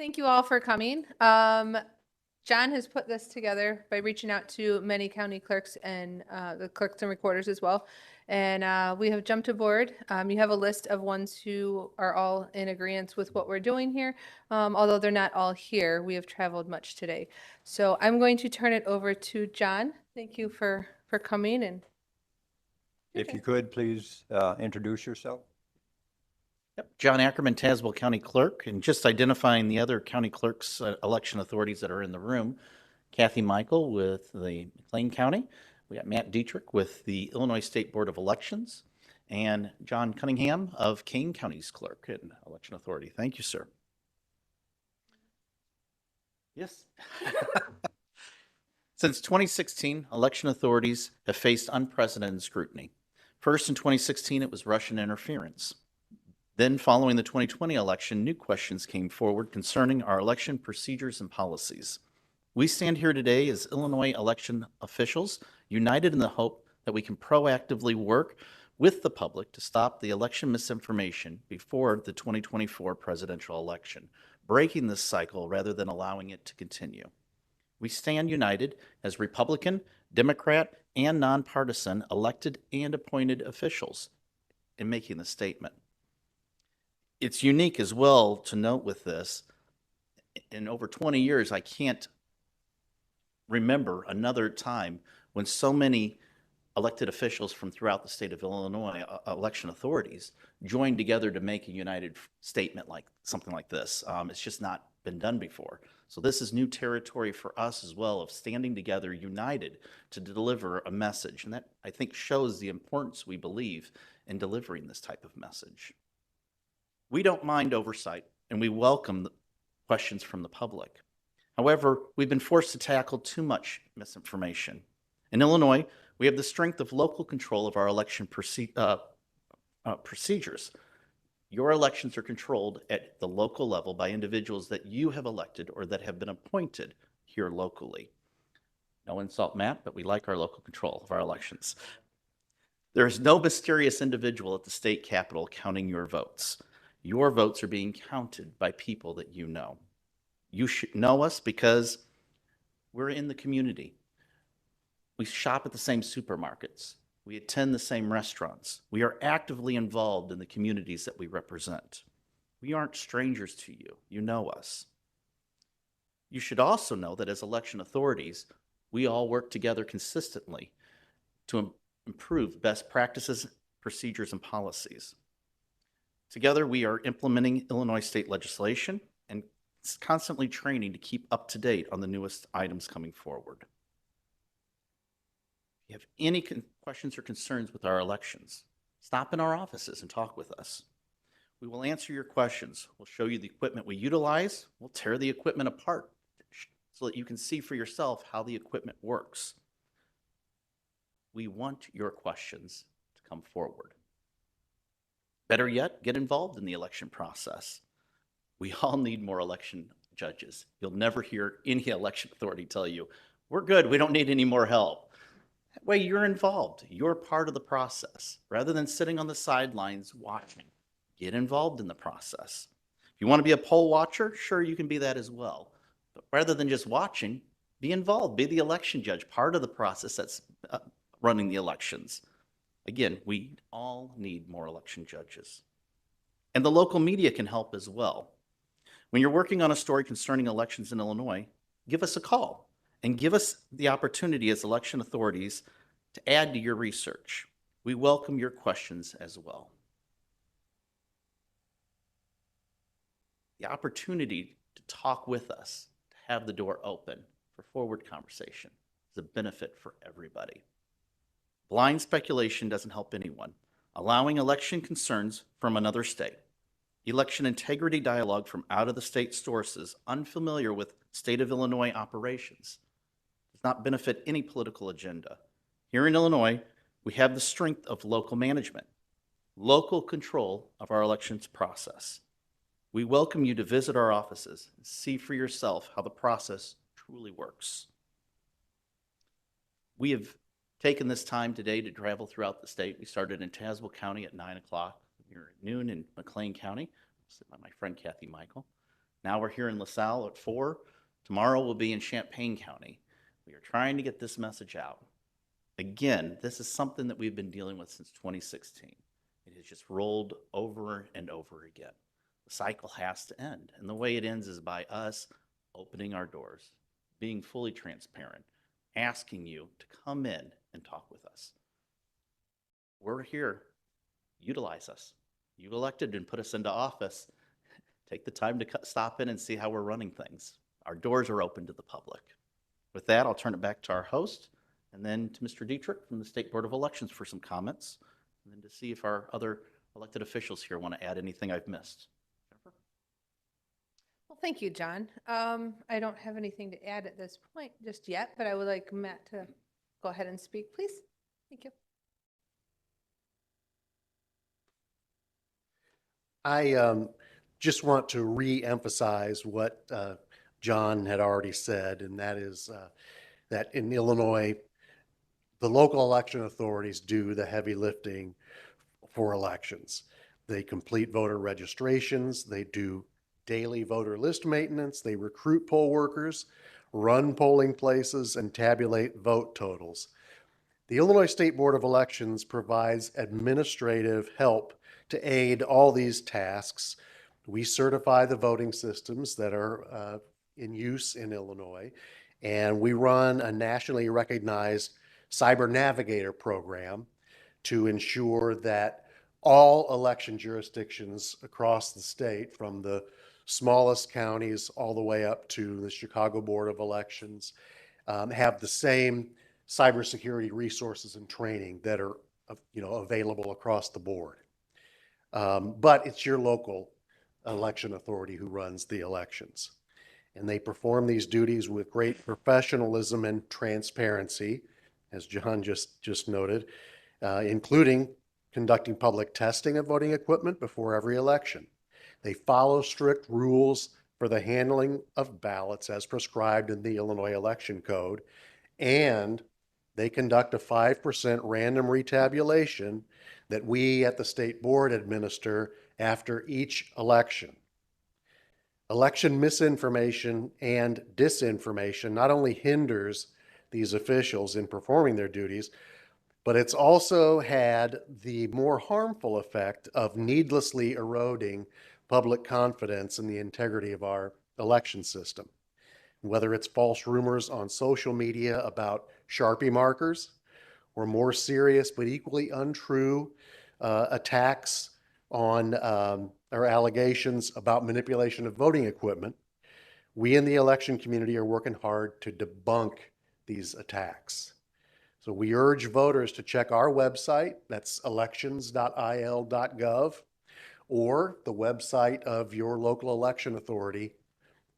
Thank you all for coming. John has put this together by reaching out to many county clerks and the clerks and recorders as well. And we have jumped aboard. You have a list of ones who are all in agreement with what we're doing here. Although they're not all here, we have traveled much today. So I'm going to turn it over to John. Thank you for coming and If you could, please introduce yourself. Yep. John Ackerman, Tazewell County Clerk, and just identifying the other county clerks, election authorities that are in the room. Kathy Michael with the McLean County. We got Matt Dietrich with the Illinois State Board of Elections, and John Cunningham of Kane County's Clerk and Election Authority. Thank you, sir. Yes. Since 2016, election authorities have faced unprecedented scrutiny. First, in 2016, it was Russian interference. Then, following the 2020 election, new questions came forward concerning our election procedures and policies. We stand here today as Illinois election officials, united in the hope that we can proactively work with the public to stop the election misinformation before the 2024 presidential election, breaking this cycle rather than allowing it to continue. We stand united as Republican, Democrat, and nonpartisan elected and appointed officials in making this statement. It's unique as well to note with this, in over 20 years, I can't remember another time when so many elected officials from throughout the state of Illinois, election authorities, joined together to make a united statement like something like this. It's just not been done before. So this is new territory for us as well, of standing together united to deliver a message. And that, I think, shows the importance we believe in delivering this type of message. We don't mind oversight, and we welcome questions from the public. However, we've been forced to tackle too much misinformation. In Illinois, we have the strength of local control of our election procedures. Your elections are controlled at the local level by individuals that you have elected or that have been appointed here locally. No insult, Matt, but we like our local control of our elections. There is no mysterious individual at the state capitol counting your votes. Your votes are being counted by people that you know. You should know us because we're in the community. We shop at the same supermarkets. We attend the same restaurants. We are actively involved in the communities that we represent. We aren't strangers to you. You know us. You should also know that as election authorities, we all work together consistently to improve best practices, procedures, and policies. Together, we are implementing Illinois state legislation and constantly training to keep up to date on the newest items coming forward. If you have any questions or concerns with our elections, stop in our offices and talk with us. We will answer your questions. We'll show you the equipment we utilize. We'll tear the equipment apart so that you can see for yourself how the equipment works. We want your questions to come forward. Better yet, get involved in the election process. We all need more election judges. You'll never hear any election authority tell you, we're good, we don't need any more help. That way you're involved. You're part of the process. Rather than sitting on the sidelines watching, get involved in the process. If you want to be a poll watcher, sure, you can be that as well. But rather than just watching, be involved, be the election judge, part of the process that's running the elections. Again, we all need more election judges. And the local media can help as well. When you're working on a story concerning elections in Illinois, give us a call and give us the opportunity as election authorities to add to your research. We welcome your questions as well. The opportunity to talk with us, to have the door open for forward conversation is a benefit for everybody. Blind speculation doesn't help anyone. Allowing election concerns from another state, election integrity dialogue from out-of-the-state sources unfamiliar with state of Illinois operations does not benefit any political agenda. Here in Illinois, we have the strength of local management, local control of our elections process. We welcome you to visit our offices and see for yourself how the process truly works. We have taken this time today to travel throughout the state. We started in Tazewell County at 9 o'clock, here at noon in McLean County, by my friend Kathy Michael. Now we're here in LaSalle at 4. Tomorrow we'll be in Champaign County. We are trying to get this message out. Again, this is something that we've been dealing with since 2016. It has just rolled over and over again. The cycle has to end. And the way it ends is by us opening our doors, being fully transparent, asking you to come in and talk with us. We're here. Utilize us. You elected and put us into office. Take the time to stop in and see how we're running things. Our doors are open to the public. With that, I'll turn it back to our host and then to Mr. Dietrich from the State Board of Elections for some comments, and then to see if our other elected officials here want to add anything I've missed. Jennifer? Well, thank you, John. I don't have anything to add at this point just yet, but I would like Matt to go ahead and speak, please. Thank you. I just want to re-emphasize what John had already said, and that is that in Illinois, the local election authorities do the heavy lifting for elections. They complete voter registrations, they do daily voter list maintenance, they recruit poll workers, run polling places, and tabulate vote totals. The Illinois State Board of Elections provides administrative help to aid all these tasks. We certify the voting systems that are in use in Illinois, and we run a nationally recognized Cyber Navigator program to ensure that all election jurisdictions across the state, from the smallest counties all the way up to the Chicago Board of Elections, have the same cybersecurity resources and training that are available across the board. But it's your local election authority who runs the elections. And they perform these duties with great professionalism and transparency, as John just noted, including conducting public testing of voting equipment before every election. They follow strict rules for the handling of ballots as prescribed in the Illinois Election Code, and they conduct a 5% random retabulation that we at the state board administer after each election. Election misinformation and disinformation not only hinders these officials in performing their duties, but it's also had the more harmful effect of needlessly eroding public confidence in the integrity of our election system. Whether it's false rumors on social media about Sharpie markers, or more serious but equally untrue attacks on or allegations about manipulation of voting equipment, we in the election community are working hard to debunk these attacks. So we urge voters to check our website, that's elections.il.gov, or the website of your local election authority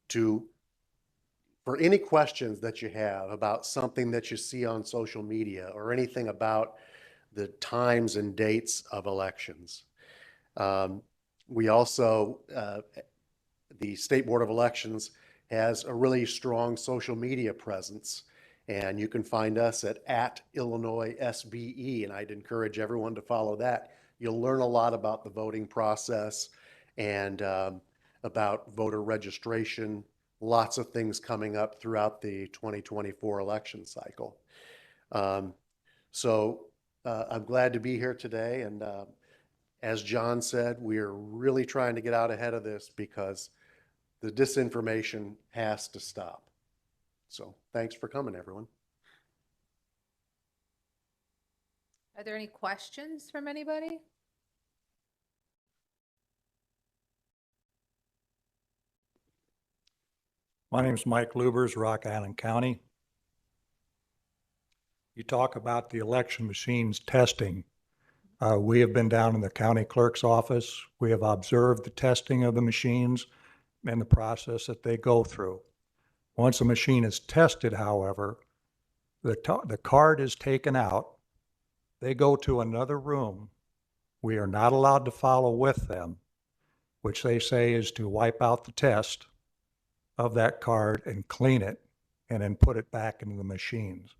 for any questions that you have about something that you see on social media or anything about the times and dates of elections. We also, the State Board of Elections has a really strong social media presence, and you can find us at Illinois SBE, and I'd encourage everyone to follow that. You'll learn a lot about the voting process and about voter registration, lots of things coming up throughout the 2024 election cycle. So I'm glad to be here today, and as John said, we're really trying to get out ahead of this because the disinformation has to stop. So thanks for coming, everyone. Are there any questions from anybody? My name is Mike Lubers, Rock Island County. You talk about the election machines testing. We have been down in the county clerk's office. We have observed the testing of the machines and the process that they go through. Once a machine is tested, however, the card is taken out. They go to another room. We are not allowed to follow with them, which they say is to wipe out the test of that card and clean it and then put it back into the machines.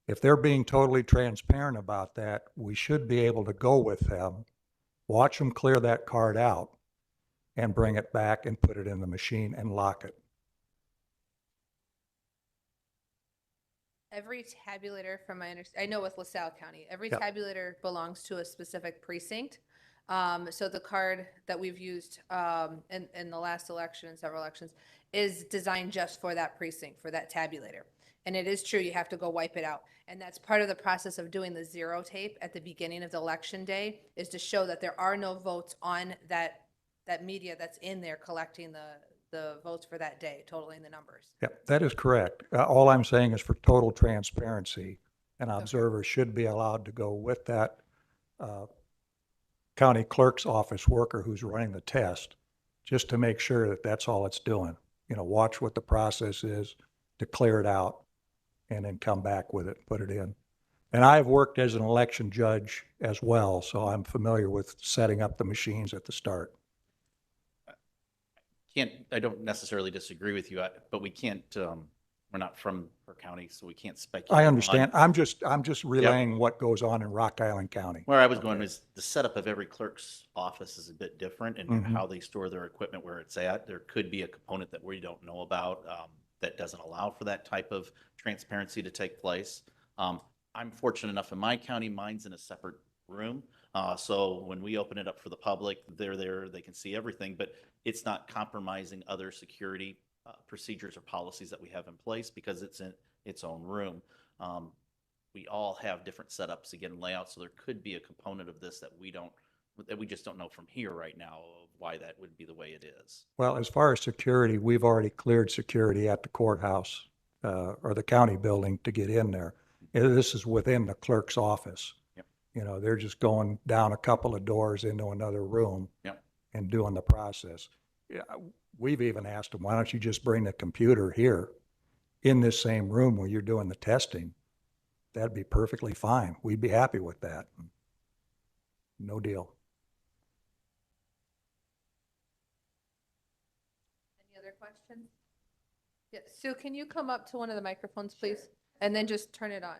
If they're being totally transparent about that, we should be able to go with them, watch them clear that card out, and bring it back and put it in the machine and lock it. Every tabulator from my I know with LaSalle County, every Yep. tabulator belongs to a specific precinct. So the card that we've used in the last election and several elections is designed just for that precinct, for that tabulator. And it is true, you have to go wipe it out. And that's part of the process of doing the zero tape at the beginning of the election day, is to show that there are no votes on that media that's in there collecting the votes for that day, totaling the numbers. Yep, that is correct. All I'm saying is for total transparency, an observer should be allowed to go with that county clerk's office worker who's running the test, just to make sure that that's all it's doing. You know, watch what the process is, declare it out, and then come back with it, put it in. And I've worked as an election judge as well, so I'm familiar with setting up the machines at the start. I don't necessarily disagree with you, but we can't, we're not from our county, so we can't speculate. I on- understand. I'm just relaying what goes on in Rock Island County. Where I was going is the setup of every clerk's office is a bit different and Mhm. how they store their equipment, where it's at. There could be a component that we don't know about that doesn't allow for that type of transparency to take place. I'm fortunate enough in my county, mine's in a separate room. So when we open it up for the public, they're there, they can see everything, but it's not compromising other security procedures or policies that we have in place because it's in its own room. We all have different setups, again, layouts, so there could be a component of this that we just don't know from here right now of why that would be the way it is. Well, as far as security, we've already cleared security at the courthouse or the county building to get in there. And this is within the clerk's office. Yep. You know, they're just going down a couple of doors into another room Yep. and doing the process. Yeah, we've even asked them, why don't you just bring the computer here in this same room where you're doing the testing? That'd be perfectly fine. We'd be happy with that. No deal. Any other questions? Yeah, Sue, can you come up to one of the microphones, please? And then just turn it on.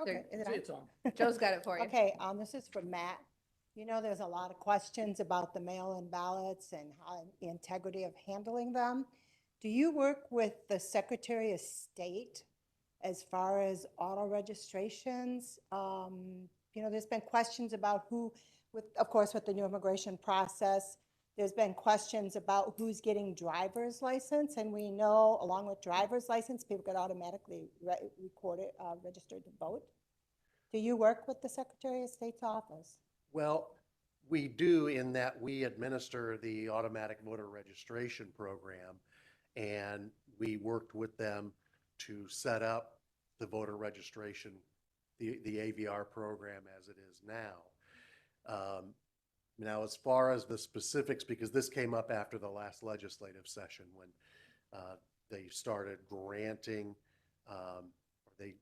Okay, is it on? Joe's got it for you. Okay, this is for Matt. You know, there's a lot of questions about the mail-in ballots and how the integrity of handling them. Do you work with the Secretary of State as far as auto registrations? You know, there's been questions about of course, with the new immigration process, there's been questions about who's getting driver's license, and we know along with driver's license, people get automatically registered to vote. Do you work with the Secretary of State's office? Well, we do in that we administer the automatic voter registration program, and we worked with them to set up the voter registration, the AVR program as it is now. Now, as far as the specifics, because this came up after the last legislative session when they started granting, they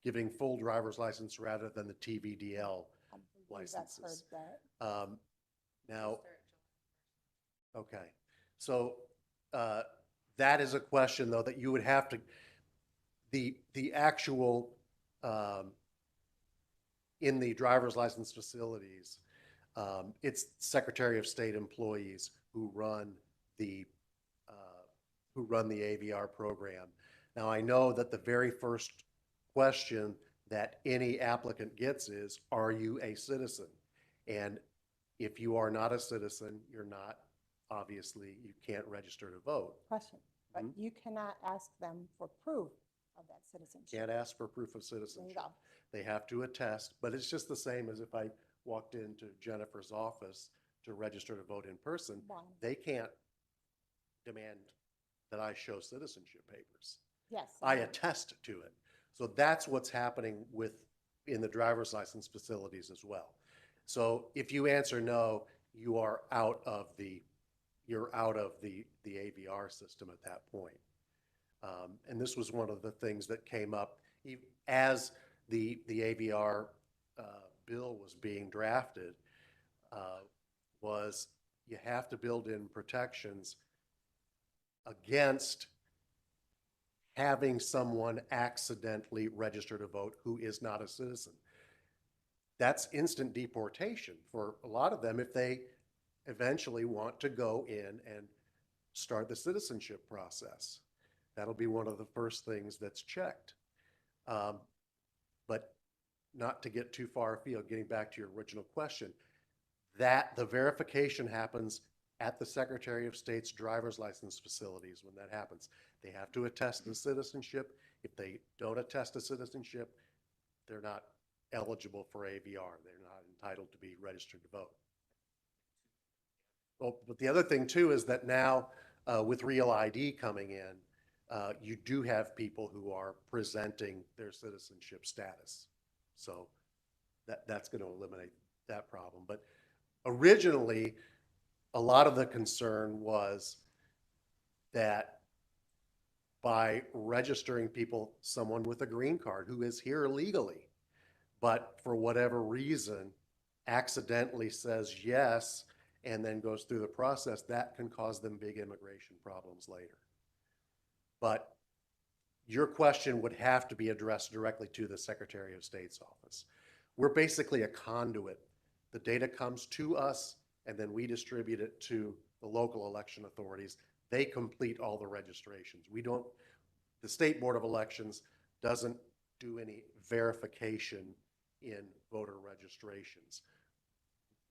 giving full driver's license rather than the TVDL I believe I've heard licenses. that. Now, okay, so that is a question though that you would have to, the actual, in the driver's license facilities, it's Secretary of State employees who run the AVR program. Now, I know that the very first question that any applicant gets is, are you a citizen? And if you are not a citizen, you're not, obviously, you can't register to vote. Question, but Mhm. you cannot ask them for proof of that citizenship. Can't ask for proof of There you citizenship. go. They have to attest, but it's just the same as if I walked into Jennifer's office to register to vote in person. One. They can't demand that I show citizenship papers. Yes. I attest to it. So that's what's happening in the driver's license facilities as well. So if you answer no, you are out of the AVR system at that point. And this was one of the things that came up as the AVR bill was being drafted, was you have to build in protections against having someone accidentally register to vote who is not a citizen. That's instant deportation for a lot of them if they eventually want to go in and start the citizenship process. That'll be one of the first things that's checked. But not to get too far afield, getting back to your original question, that the verification happens at the Secretary of State's driver's license facilities when that happens. They have to attest to citizenship. If they don't attest to citizenship, they're not eligible for AVR. They're not entitled to be registered to vote. Well, but the other thing too is that now with Real ID coming in, you do have people who are presenting their citizenship status. So that's going to eliminate that problem. But originally, a lot of the concern was that by registering people, someone with a green card who is here legally, but for whatever reason, accidentally says yes, and then goes through the process, that can cause them big immigration problems later. But your question would have to be addressed directly to the Secretary of State's office. We're basically a conduit. The data comes to us, and then we distribute it to the local election authorities. They complete all the registrations. The State Board of Elections doesn't do any verification in voter registrations,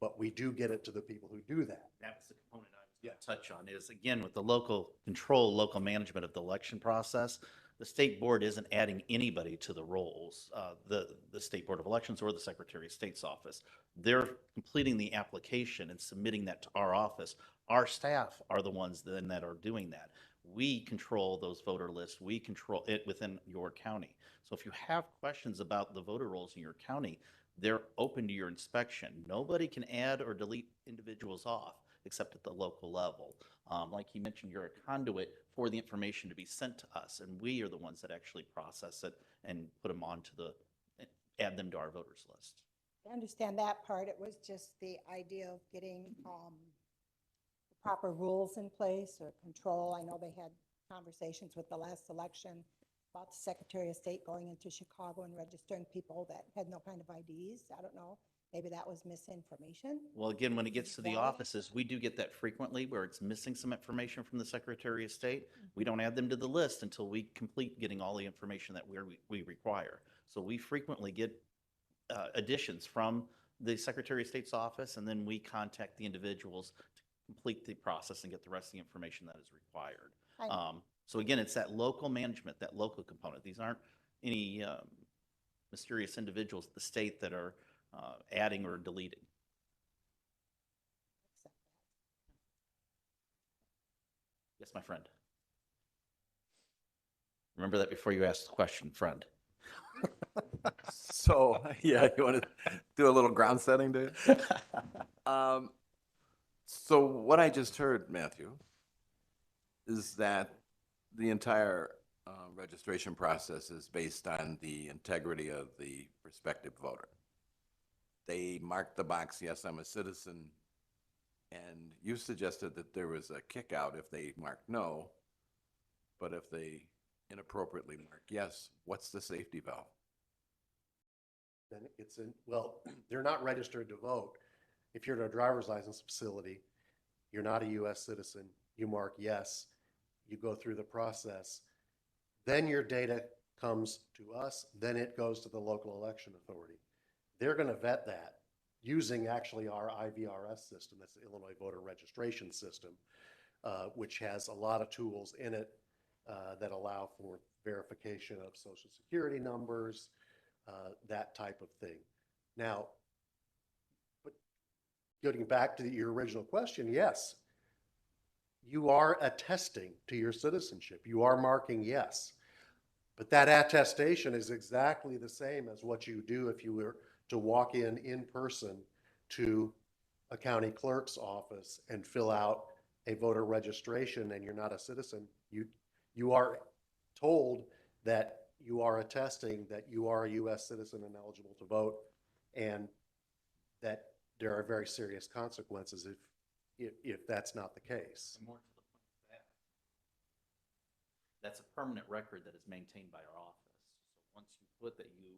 but we do get it to the people who do that. That was the component I was going to touch on is, again, with the local control, local management of the election process, the state board isn't adding anybody to the rolls, the State Board of Elections or the Secretary of State's office. They're completing the application and submitting that to our office. Our staff are the ones then that are doing that. We control those voter lists. We control it within your county. So if you have questions about the voter rolls in your county, they're open to your inspection. Nobody can add or delete individuals off except at the local level. Like you mentioned, you're a conduit for the information to be sent to us, and we are the ones that actually process it and put them onto add them to our voters list. I understand that part. It was just the idea of getting the proper rules in place or control. I know they had conversations with the last election about the Secretary of State going into Chicago and registering people that had no kind of IDs. I don't know. Maybe that was misinformation. Well, again, when it gets to the Valid. offices, we do get that frequently where it's missing some information from the Secretary of State. We don't add them to the list until we complete getting all the information that we require. So we frequently get additions from the Secretary of State's office, and then we contact the individuals to complete the process and get the rest of the information that is required. So again, it's that local management, that local component. These aren't any mysterious individuals at the state that are adding or deleting. Yes, my friend. Remember that before you ask the question, friend. So, yeah, you want to do a little ground setting, dude? So what I just heard, Matthew, is that the entire registration process is based on the integrity of the prospective voter. They mark the box, yes, I'm a citizen, and you suggested that there was a kick out if they mark no, but if they inappropriately mark yes, what's the safety valve? Then well, they're not registered to vote. If you're at a driver's license facility, you're not a US citizen, you mark yes, you go through the process, then your data comes to us, then it goes to the local election authority. They're going to vet that using actually our IVRS system, that's the Illinois Voter Registration System, which has a lot of tools in it that allow for verification of social security numbers, that type of thing. Now, but getting back to your original question, yes, you are attesting to your citizenship. You are marking yes. But that attestation is exactly the same as what you do if you were to walk in person to a county clerk's office and fill out a voter registration and you're not a citizen. You are told that you are attesting that you are a U.S. citizen and eligible to vote, and that there are very serious consequences if that's not the case. And more to the point of that, that's a permanent record that is maintained by our office. So once you put that you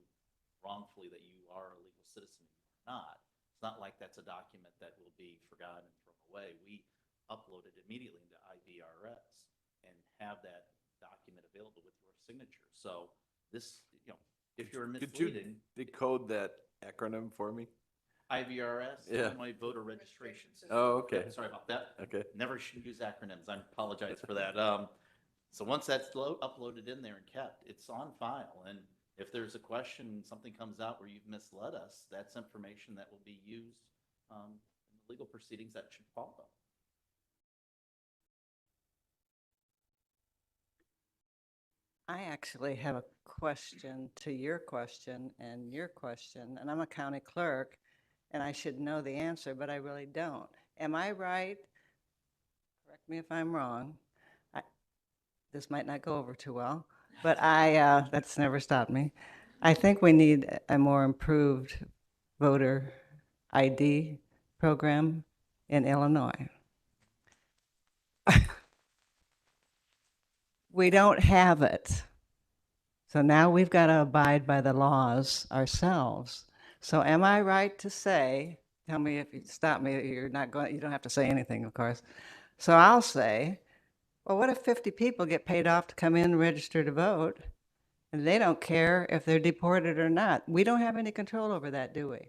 wrongfully that you are a legal citizen, you're not, It's not like that's a document that will be forgotten and thrown away. We upload it immediately into IVRS and have that document available with your signature. So this, if you're Could you misleading, decode that acronym for me? IVRS, Yeah. Illinois Voter Registration System. Oh, okay. Sorry about that. Okay. Never should use acronyms. I apologize for that. So once that's uploaded in there and kept, it's on file. And if there's a question, something comes out where you've misled us, that's information that will be used in the legal proceedings that should follow. I actually have a question to your question and your question, and I'm a county clerk, and I should know the answer, but I really don't. Am I right? Correct me if I'm wrong. This might not go over too well, but that's never stopped me. I think we need a more improved voter ID program in Illinois. We don't have it. So now we've got to abide by the laws ourselves. So am I right to say, tell me if you stop me, you don't have to say anything, of course. So I'll say, well, what if 50 people get paid off to come in and register to vote, and they don't care if they're deported or not? We don't have any control over that, do we?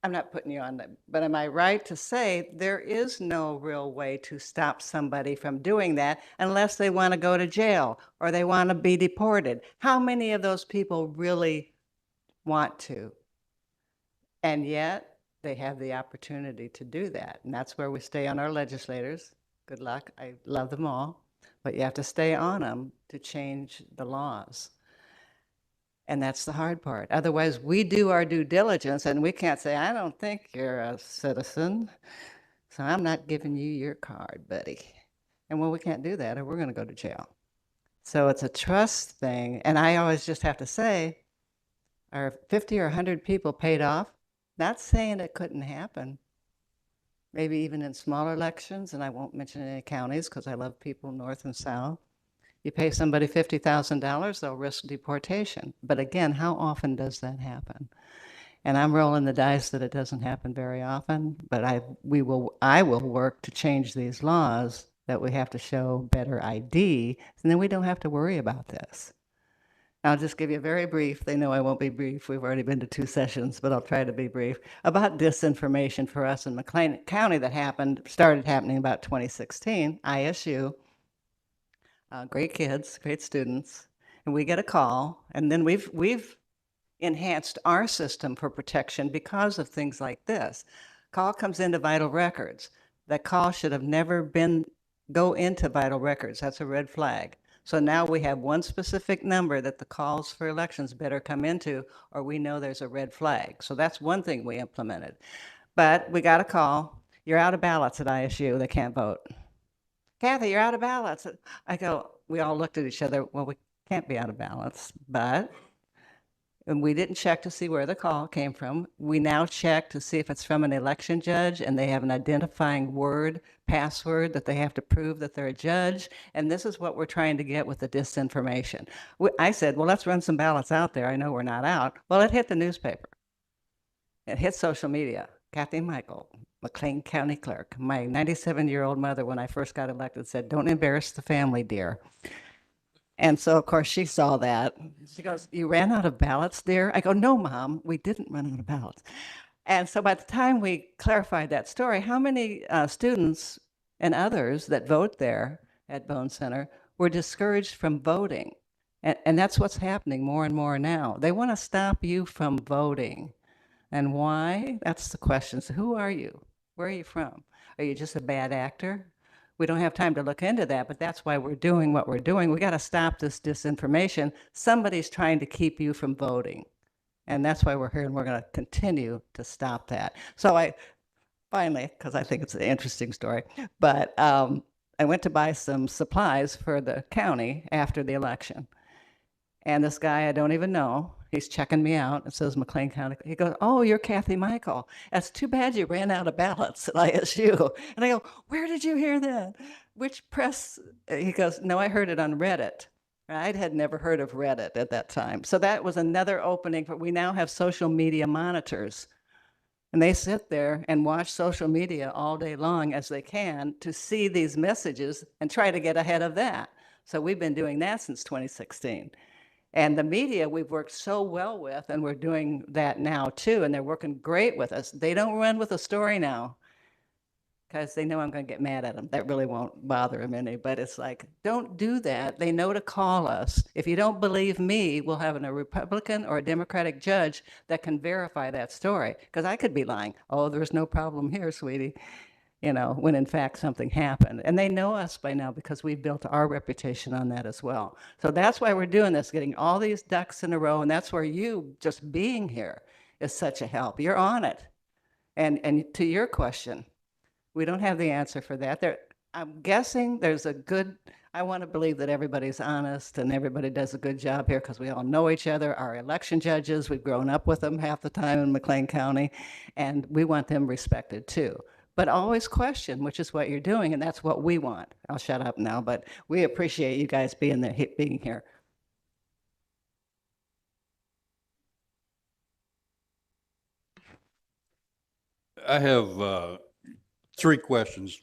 I'm not putting you on that, but am I right to say there is no real way to stop somebody from doing that unless they want to go to jail or they want to be deported? How many of those people really want to? And yet they have the opportunity to do that. And that's where we stay on our legislators. Good luck. I love them all, but you have to stay on them to change the laws. And that's the hard part. Otherwise, we do our due diligence and we can't say, I don't think you're a citizen, so I'm not giving you your card, buddy. And well, we can't do that or we're going to go to jail. So it's a trust thing. And I always just have to say, are 50 or 100 people paid off? Not saying it couldn't happen. Maybe even in smaller elections, and I won't mention any counties because I love people north and south. You pay somebody $50,000, they'll risk deportation. But again, how often does that happen? And I'm rolling the dice that it doesn't happen very often, but I will work to change these laws that we have to show better ID, and then we don't have to worry about this. I'll just give you a very brief, they know I won't be brief, we've already been to 2 sessions, but I'll try to be brief, about disinformation for us in McLean County that started happening about 2016, ISU. Great kids, great students, and we get a call, and then we've enhanced our system for protection because of things like this. Call comes into Vital Records. That call should have never go into Vital Records. That's a red flag. So now we have one specific number that the calls for elections better come into, or we know there's a red flag. So that's one thing we implemented. But we got a call. You're out of ballots at ISU. They can't vote. Kathy, you're out of ballots. I go, we all looked at each other. Well, we can't be out of ballots, and we didn't check to see where the call came from. We now check to see if it's from an election judge and they have an identifying password that they have to prove that they're a judge. And this is what we're trying to get with the disinformation. I said, well, let's run some ballots out there. I know we're not out. Well, it hit the newspaper. It hit social media. Kathy Michael, McLean County Clerk. My 97-year-old mother, when I first got elected, said, don't embarrass the family, dear. And so, of course, she saw that. She goes, you ran out of ballots, dear? I go, no, Mom, we didn't run out of ballots. And so by the time we clarified that story, how many students and others that vote there at Bone Center were discouraged from voting? And that's what's happening more and more now. They want to stop you from voting. And why? That's the question. So who are you? Where are you from? Are you just a bad actor? We don't have time to look into that, but that's why we're doing what we're doing. We got to stop this disinformation. Somebody's trying to keep you from voting. And that's why we're here, and we're going to continue to stop that. So I finally, because I think it's an interesting story, but I went to buy some supplies for the county after the election. And this guy I don't even know, he's checking me out. It says McLean County. He goes, oh, you're Kathy Michael. That's too bad you ran out of ballots at ISU. And I go, where did you hear that? Which press? He goes, no, I heard it on Reddit. I had never heard of Reddit at that time. So that was another opening. We now have social media monitors. And they sit there and watch social media all day long as they can to see these messages and try to get ahead of that. So we've been doing that since 2016. And the media we've worked so well with, and we're doing that now too, and they're working great with us. They don't run with a story now because they know I'm going to get mad at them. That really won't bother them any, but it's like, don't do that. They know to call us. If you don't believe me, we'll have a Republican or a Democratic judge that can verify that story, because I could be lying. Oh, there's no problem here, sweetie, when in fact something happened. And they know us by now because we've built our reputation on that as well. So that's why we're doing this, getting all these ducks in a row, and that's where you just being here is such a help. You're on it. And to your question, we don't have the answer for that. I'm guessing I want to believe that everybody's honest and everybody does a good job here because we all know each other. Our election judges, we've grown up with them half the time in McLean County, and we want them respected too. But always question, which is what you're doing, and that's what we want. I'll shut up now, but we appreciate you guys being here. I have 3 questions,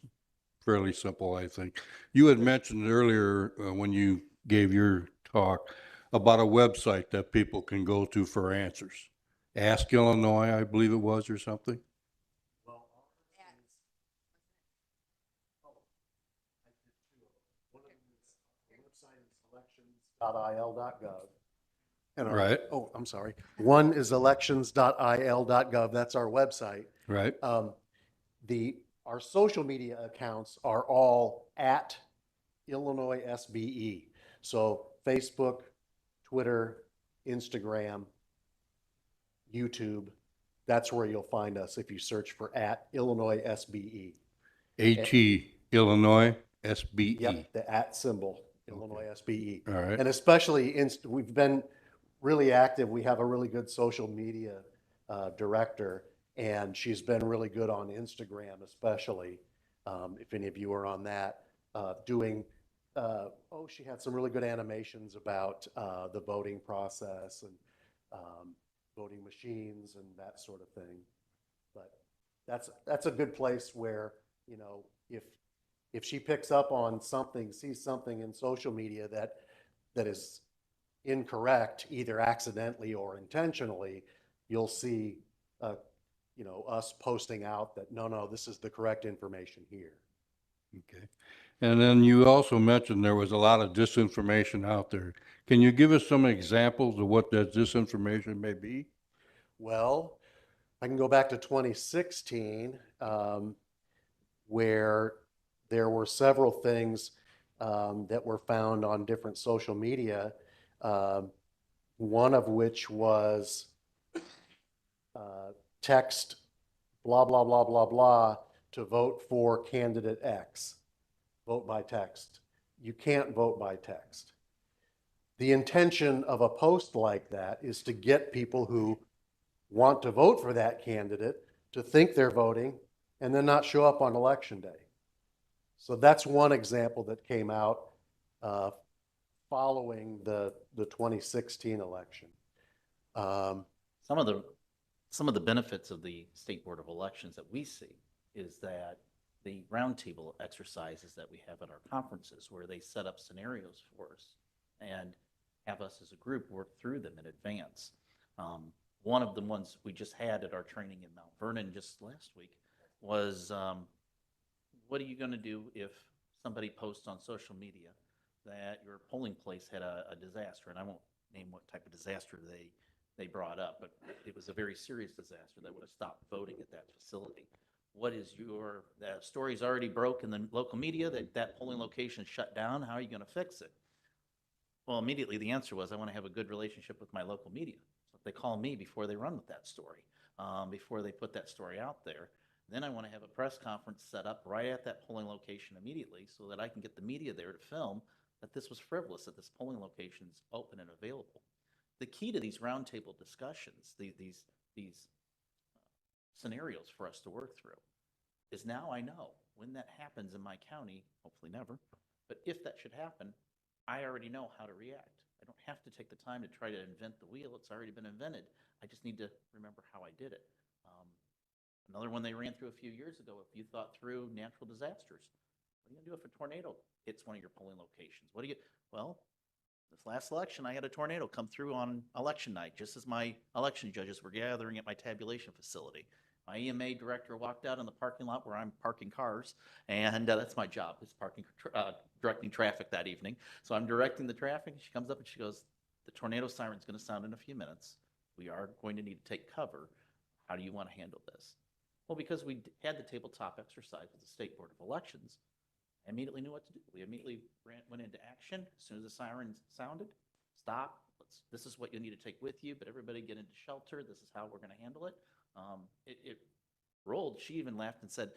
fairly simple, I think. You had mentioned earlier when you gave your talk about a website that people can go to for answers. Ask Illinois, I believe it was, or something. elections.il.gov. And Right. Oh, I'm sorry. One is elections.il.gov. That's our website. Right. Our social media accounts are all at Illinois SBE. So Facebook, Twitter, Instagram, YouTube, that's where you'll find us if you search for at Illinois SBE. AT, Illinois, SBE. Yep, the at symbol, Illinois SBE. All right. And especially, we've been really active. We have a really good social media director, and she's been really good on Instagram, especially, if any of you are on that, she had some really good animations about the voting process and voting machines and that sort of thing. But that's a good place where, if she picks up on something, sees something in social media that is incorrect, either accidentally or intentionally, you'll see us posting out that, no, this is the correct information here. Okay. And then you also mentioned there was a lot of disinformation out there. Can you give us some examples of what that disinformation may be? Well, I can go back to 2016, where there were several things that were found on different social media, one of which was text blah, blah, blah, blah, blah to vote for candidate X. Vote by text. You can't vote by text. The intention of a post like that is to get people who want to vote for that candidate to think they're voting and then not show up on election day. So that's one example that came out following the 2016 election. Some of the benefits of the State Board of Elections that we see is that the roundtable exercises that we have at our conferences, where they set up scenarios for us and have us as a group work through them in advance. One of the ones we just had at our training in Mount Vernon just last week was, what are you going to do if somebody posts on social media that your polling place had a disaster? And I won't name what type of disaster they brought up, but it was a very serious disaster that would have stopped voting at that facility. What is the story's already broke in the local media that polling location shut down. How are you going to fix it? Well, immediately the answer was, I want to have a good relationship with my local media. So they call me before they run with that story, before they put that story out there. Then I want to have a press conference set up right at that polling location immediately so that I can get the media there to film that this was frivolous, that this polling location is open and available. The key to these roundtable discussions, these scenarios for us to work through, is now I know when that happens in my county, hopefully never, but if that should happen, I already know how to react. I don't have to take the time to try to invent the wheel. It's already been invented. I just need to remember how I did it. Another one they ran through a few years ago, if you thought through natural disasters, what are you gonna do if a tornado hits one of your polling locations? What do you, well, this last election, I had a tornado come through on election night, just as my election judges were gathering at my tabulation facility. My EMA director walked out in the parking lot where I'm parking cars, and that's my job, is directing traffic that evening. So I'm directing the traffic, and she comes up and she goes, the tornado siren's gonna sound in a few minutes. We are going to need to take cover. How do you want to handle this? Well, because we had the tabletop exercise with the State Board of Elections, I immediately knew what to do. We immediately went into action. As soon as the siren sounded, stop. This is what you need to take with you, but everybody get into shelter. This is how we're going to handle it. It rolled. She even laughed and said,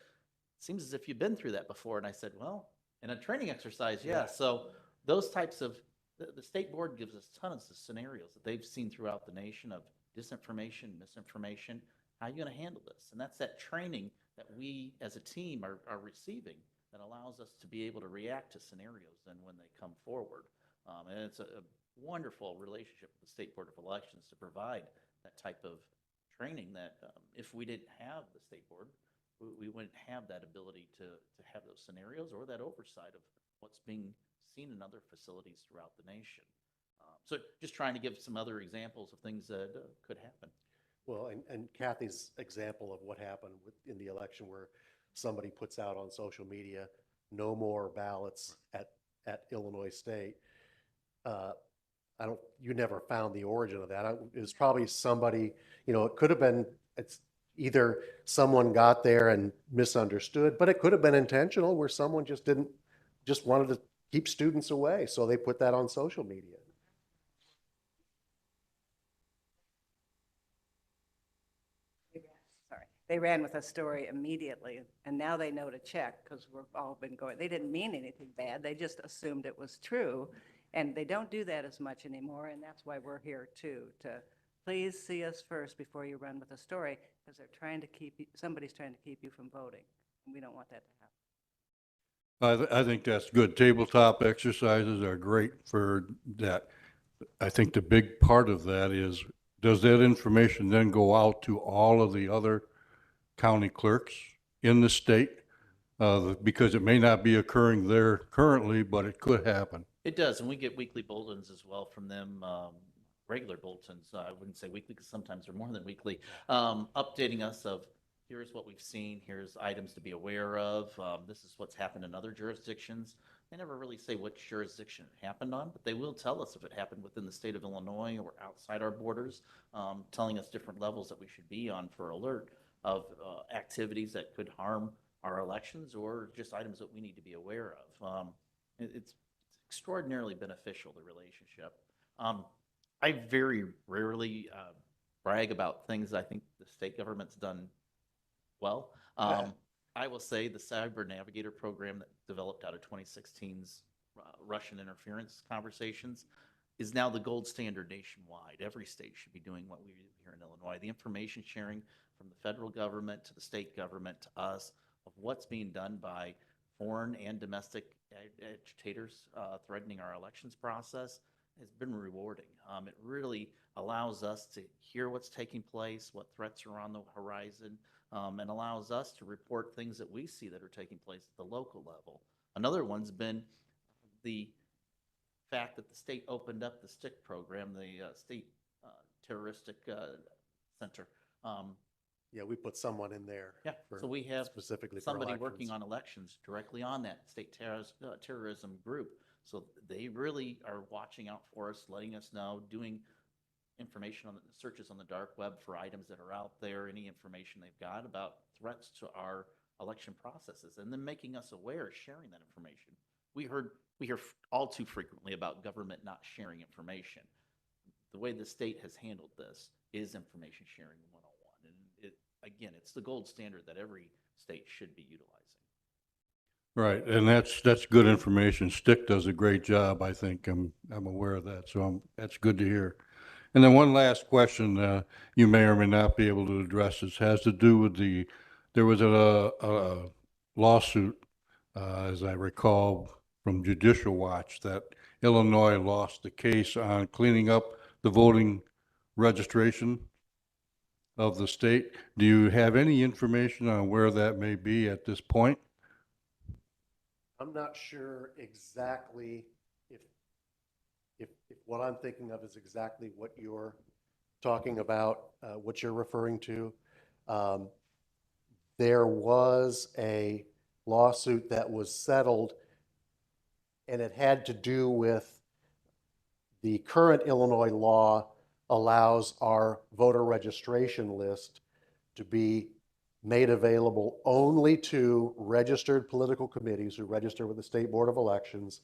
seems as if you've been through that before. And I said, well, in a training exercise, yeah. So those types of, the State Board gives us tons of scenarios that they've seen throughout the nation of disinformation, misinformation. How are you going to handle this? And that's that training that we as a team are receiving that allows us to be able to react to scenarios then when they come forward. And it's a wonderful relationship with the State Board of Elections to provide that type of training that if we didn't have the State Board, we wouldn't have that ability to have those scenarios or that oversight of what's being seen in other facilities throughout the nation. So just trying to give some other examples of things that could happen. Well, and Kathy's example of what happened in the election where somebody puts out on social media, no more ballots at Illinois State. You never found the origin of that. It was probably somebody, it could have been, it's either someone got there and misunderstood, but it could have been intentional where someone just wanted to keep students away. So they put that on social media. They ran with a story immediately, and now they know to check because we've all been going. They didn't mean anything bad. They just assumed it was true, and they don't do that as much anymore, and that's why we're here too, to please see us first before you run with a story, because they're trying to keep you, somebody's trying to keep you from voting, and we don't want that to happen. I think that's good. Tabletop exercises are great for that. I think the big part of that is, does that information then go out to all of the other county clerks in the state? Because it may not be occurring there currently, but it could happen. It does, and we get weekly bulletins as well from them, regular bulletins. I wouldn't say weekly because sometimes they're more than weekly, updating us of here's what we've seen, here's items to be aware of, this is what's happened in other jurisdictions. They never really say which jurisdiction it happened on, but they will tell us if it happened within the state of Illinois or outside our borders, telling us different levels that we should be on for alert of activities that could harm our elections or just items that we need to be aware of. It's extraordinarily beneficial, the relationship. I very rarely brag about things I think the state government's done well. I will say the Cyber Navigator program that developed out of 2016's Russian interference conversations is now the gold standard nationwide. Every state should be doing what we do here in Illinois. The information sharing from the federal government to the state government to us of what's being done by foreign and domestic agitators threatening our elections process has been rewarding. It really allows us to hear what's taking place, what threats are on the horizon, and allows us to report things that we see that are taking place at the local level. Another one's been the fact that the state opened up the STIC program, the State Terroristic Center. Yeah, we put someone in there. Yeah, so we have specifically for somebody elections. working on elections directly on that state terrorism group. So they really are watching out for us, letting us know, doing information on the searches on the dark web for items that are out there, any information they've got about threats to our election processes, and then making us aware, sharing that information. We hear all too frequently about government not sharing information. The way the state has handled this is information sharing 101. And again, it's the gold standard that every state should be utilizing. Right, and that's good information. STIC does a great job, I think. I'm aware of that, so that's good to hear. And then one last question, you may or may not be able to address this, has to do with there was a lawsuit, as I recall, from Judicial Watch that Illinois lost the case on cleaning up the voting registration of the state. Do you have any information on where that may be at this point? I'm not sure exactly if what I'm thinking of is exactly what you're talking about, what you're referring to. There was a lawsuit that was settled, and it had to do with the current Illinois law allows our voter registration list to be made available only to registered political committees who register with the State Board of Elections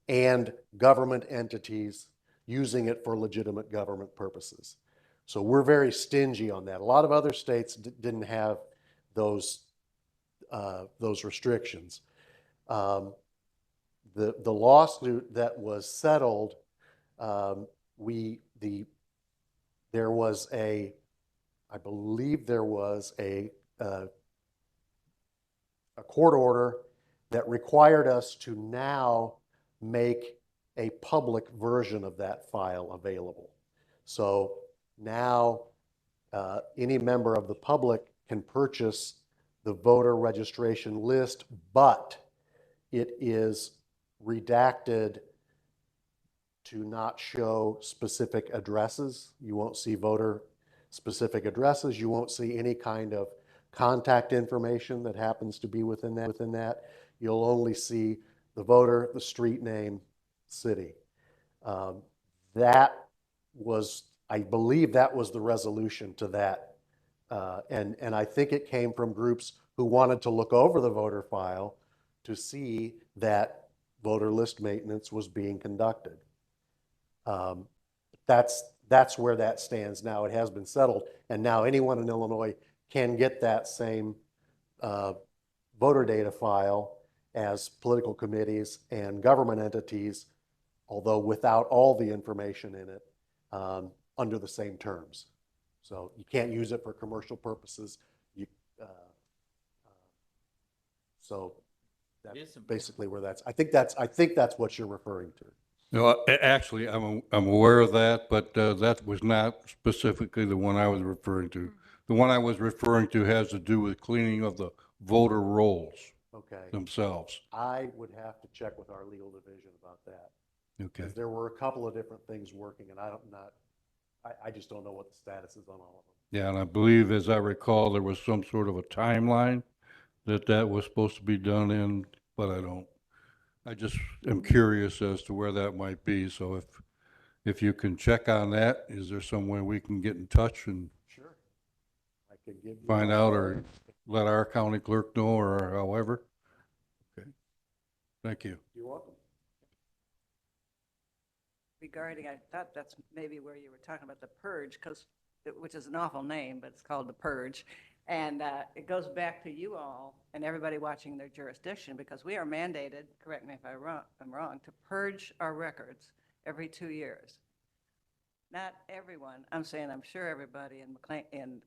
and government entities using it for legitimate government purposes. So we're very stingy on that. A lot of other states didn't have those restrictions. The lawsuit that was settled, there was I believe there was a court order that required us to now make a public version of that file available. So now any member of the public can purchase the voter registration list, but it is redacted to not show specific addresses. You won't see voter specific addresses. You won't see any kind of contact information that happens to be within that. You'll only see the voter, the street name, city. That was, I believe that was the resolution to that. And I think it came from groups who wanted to look over the voter file to see that voter list maintenance was being conducted. That's where that stands now. It has been settled, and now anyone in Illinois can get that same voter data file as political committees and government entities, although without all the information in it, under the same terms. So you can't use it for commercial purposes. So that's basically where I think that's what you're referring to. No, actually, I'm aware of that, but that was not specifically the one I was referring to. The one I was referring to has to do with cleaning of the voter rolls Okay. themselves. I would have to check with our legal division about that. Okay. Because there were a couple of different things working, and I just don't know what the status is on all of them. Yeah, and I believe, as I recall, there was some sort of a timeline that was supposed to be done in, but I don't. I just am curious as to where that might be. So if you can check on that, is there some way we can get in touch and Sure. I could give you. find out, or let our county clerk know, or however? Okay. Thank you. You're welcome. Regarding, I thought that's maybe where you were talking about the purge, which is an awful name, but it's called the purge. And it goes back to you all and everybody watching their jurisdiction, because we are mandated, correct me if I'm wrong, to purge our records every 2 years. Not everyone, I'm saying I'm sure everybody in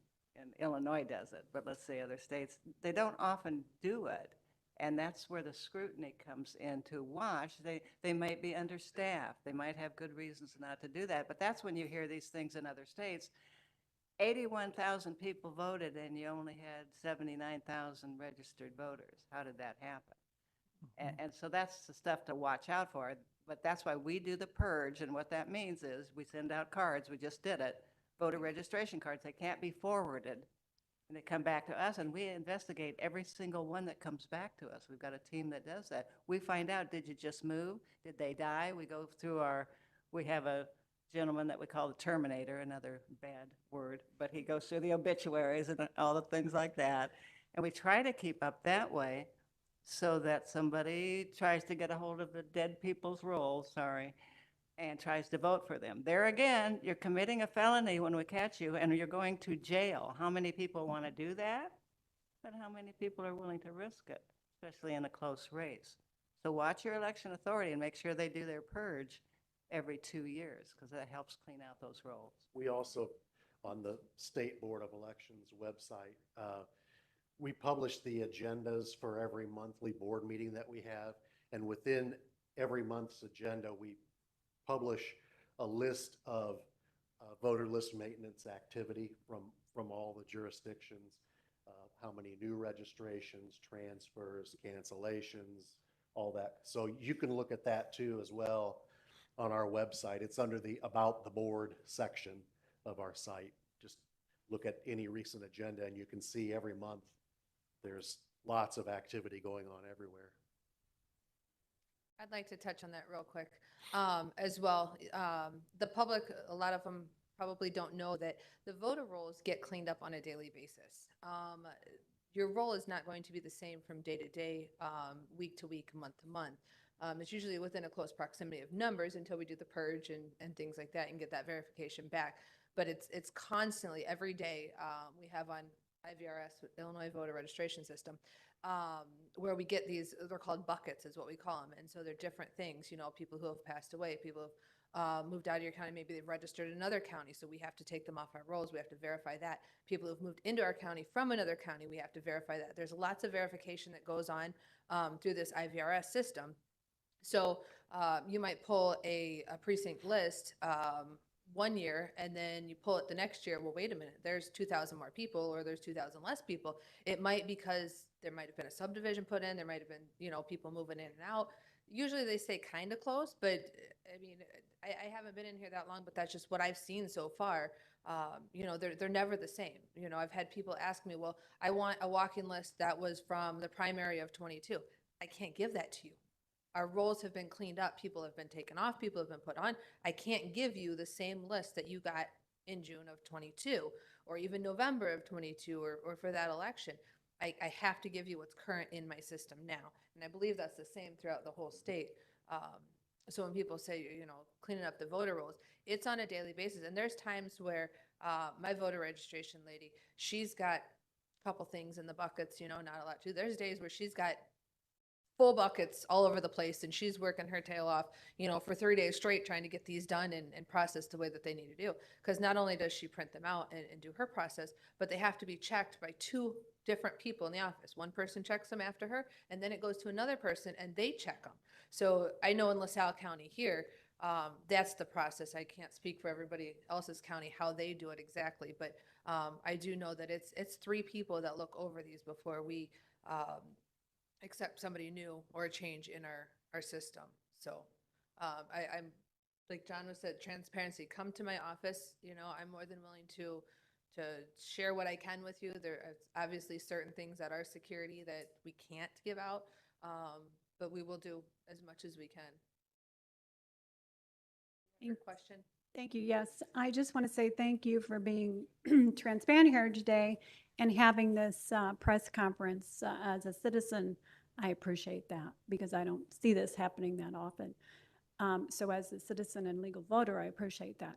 Illinois does it, but let's say other states, they don't often do it. And that's where the scrutiny comes in to watch. They might be understaffed. They might have good reasons not to do that. But that's when you hear these things in other states. 81,000 people voted and you only had 79,000 registered voters. How did that happen? And so that's the stuff to watch out for. But that's why we do the purge. And what that means is we send out cards. We just did it. Voter registration cards. They can't be forwarded. And they come back to us, and we investigate every single one that comes back to us. We've got a team that does that. We find out, did you just move? Did they die? We go through we have a gentleman that we call the Terminator, another bad word, but he goes through the obituaries and all the things like that. And we try to keep up that way so that somebody tries to get a hold of the dead people's rolls, and tries to vote for them. There again, you're committing a felony when we catch you, and you're going to jail. How many people want to do that? But how many people are willing to risk it, especially in a close race? So watch your election authority and make sure they do their purge every 2 years, because that helps clean out those rolls. We also, on the State Board of Elections website, we publish the agendas for every monthly board meeting that we have. And within every month's agenda, we publish a list of voter list maintenance activity from all the jurisdictions, how many new registrations, transfers, cancellations, all that. So you can look at that too as well on our website. It's under the About the Board section of our site. Just look at any recent agenda and you can see every month there's lots of activity going on everywhere. I'd like to touch on that real quick as well. The public, a lot of them probably don't know that the voter rolls get cleaned up on a daily basis. Your roll is not going to be the same from day to day, week to week, month to month. It's usually within a close proximity of numbers until we do the purge and things like that and get that verification back. But it's constantly, every day, we have on IVRS, Illinois Voter Registration System, where we get these, they're called buckets is what we call them. And so they're different things, you know, people who have passed away, people who have moved out of your county, maybe they've registered in another county, so we have to take them off our rolls, we have to verify that. People who've moved into our county from another county, we have to verify that. There's lots of verification that goes on through this IVRS system. So you might pull a precinct list 1 year and then you pull it the next year. Well, wait a minute, there's 2,000 more people or there's 2,000 less people. It might because there might have been a subdivision put in, there might have been, you know, people moving in and out. Usually they stay kind of close, but I mean, I haven't been in here that long, but that's just what I've seen so far. You know, they're never the same. You know, I've had people ask me, well, I want a walk-in list that was from the primary of 22. I can't give that to you. Our rolls have been cleaned up. People have been taken off. People have been put on. I can't give you the same list that you got in June of 22 or even November of 22 or for that election. I have to give you what's current in my system now. And I believe that's the same throughout the whole state. So when people say, you know, cleaning up the voter rolls, it's on a daily basis. And there's times where my voter registration lady, she's got a couple things in the buckets, you know, not a lot too. There's days where she's got full buckets all over the place and she's working her tail off, you know, for 3 days straight trying to get these done and processed the way that they need to do. Because not only does she print them out and do her process, but they have to be checked by 2 different people in the office. One person checks them after her, and then it goes to another person and they check them. So I know in LaSalle County here, that's the process. I can't speak for everybody else's county, how they do it exactly, but I do know that it's 3 people that look over these before we accept somebody new or a change in our system. So I'm, like John was said, transparency, come to my office. You know, I'm more than willing to share what I can with you. There are obviously certain things that are security that we can't give out, but we will do as much as we can. Your question? Thank you. Yes, I just want to say thank you for being transparent here today and having this press conference. As a citizen, I appreciate that because I don't see this happening that often. So as a citizen and legal voter, I appreciate that.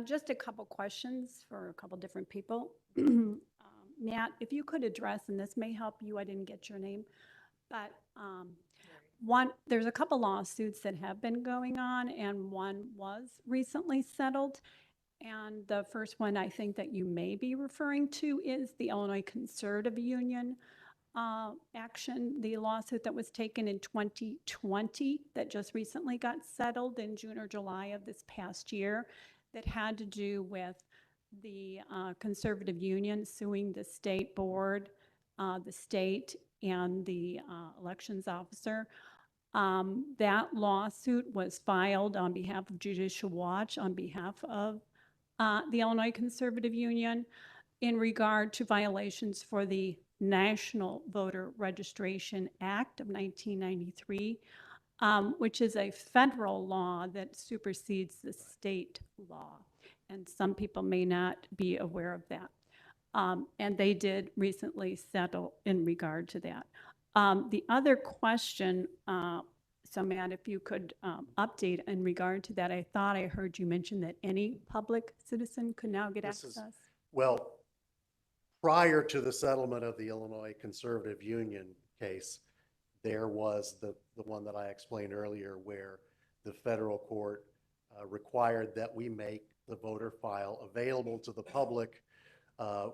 Just a couple questions for a couple different people. Matt, if you could address, and this may help you, I didn't get your name, but there's a couple lawsuits that have been going on, and one was recently settled. And the first one I think that you may be referring to is the Illinois Conservative Union action, the lawsuit that was taken in 2020 that just recently got settled in June or July of this past year that had to do with the Conservative Union suing the state board, the state, and the elections officer. That lawsuit was filed on behalf of Judicial Watch, on behalf of the Illinois Conservative Union in regard to violations for the National Voter Registration Act of 1993, which is a federal law that supersedes the state law. And some people may not be aware of that. And they did recently settle in regard to that. The other question, so Matt, if you could update in regard to that, I thought I heard you mention that any public citizen could now get access. Well, prior to the settlement of the Illinois Conservative Union case, there was the one that I explained earlier where the federal court required that we make the voter file available to the public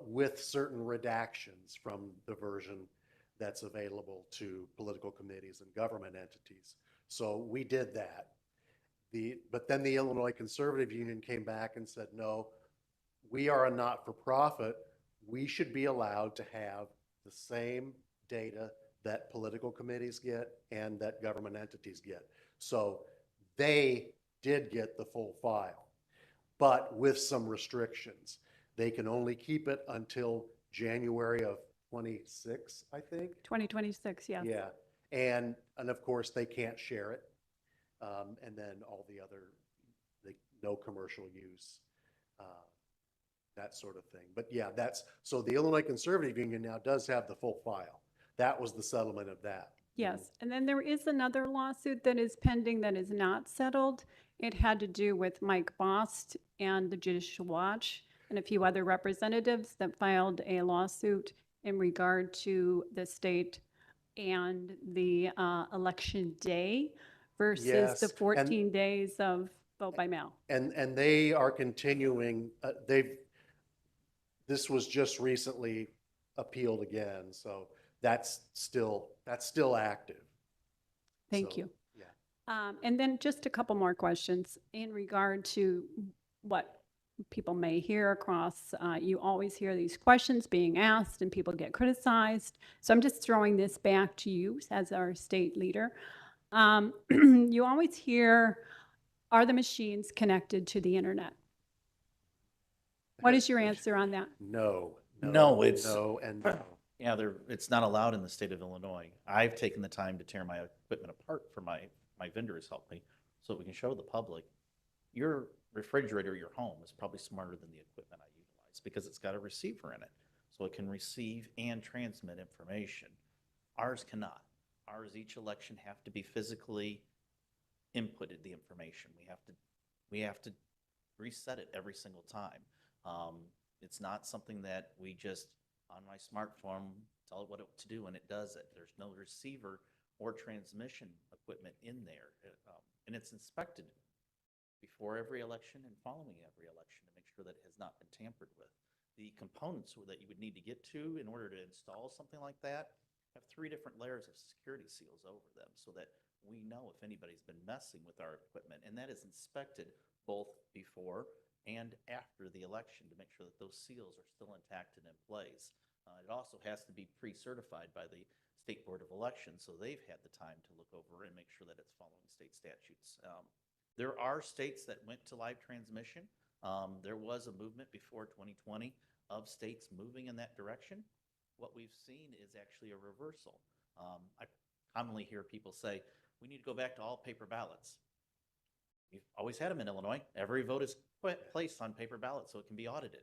with certain redactions from the version that's available to political committees and government entities. So we did that. But then the Illinois Conservative Union came back and said, no, we are a not-for-profit. We should be allowed to have the same data that political committees get and that government entities get. So they did get the full file, but with some restrictions. They can only keep it until January of 26, I think. 2026, yes. Yeah, and of course, they can't share it. And then all the other, no commercial use, that sort of thing. But yeah, so the Illinois Conservative Union now does have the full file. That was the settlement of that. Yes, and then there is another lawsuit that is pending that is not settled. It had to do with Mike Bost and the Judicial Watch and a few other representatives that filed a lawsuit in regard to the state and the election day versus Yes, the and- 14 days of vote by mail. And they are continuing, this was just recently appealed again, so that's still active. Thank So, you. Yeah. And then just a couple more questions in regard to what people may hear across. You always hear these questions being asked and people get criticized. So I'm just throwing this back to you as our state leader. You always hear, are the machines connected to the internet? What is your answer on that? No. No, it's- No, and no. Yeah, it's not allowed in the state of Illinois. I've taken the time to tear my equipment apart for my vendors help me so that we can show the public. Your refrigerator, your home is probably smarter than the equipment I utilize because it's got a receiver in it. So it can receive and transmit information. Ours cannot. Ours, each election have to be physically inputted the information. We have to reset it every single time. It's not something that we just on my smartphone tell it what to do and it does it. There's no receiver or transmission equipment in there. And it's inspected before every election and following every election to make sure that it has not been tampered with. The components that you would need to get to in order to install something like that have 3 different layers of security seals over them so that we know if anybody's been messing with our equipment. And that is inspected both before and after the election to make sure that those seals are still intact and in place. It also has to be pre-certified by the State Board of Elections, so they've had the time to look over and make sure that it's following state statutes. There are states that went to live transmission. There was a movement before 2020 of states moving in that direction. What we've seen is actually a reversal. I commonly hear people say, we need to go back to all paper ballots. We've always had them in Illinois. Every vote is placed on paper ballot so it can be audited.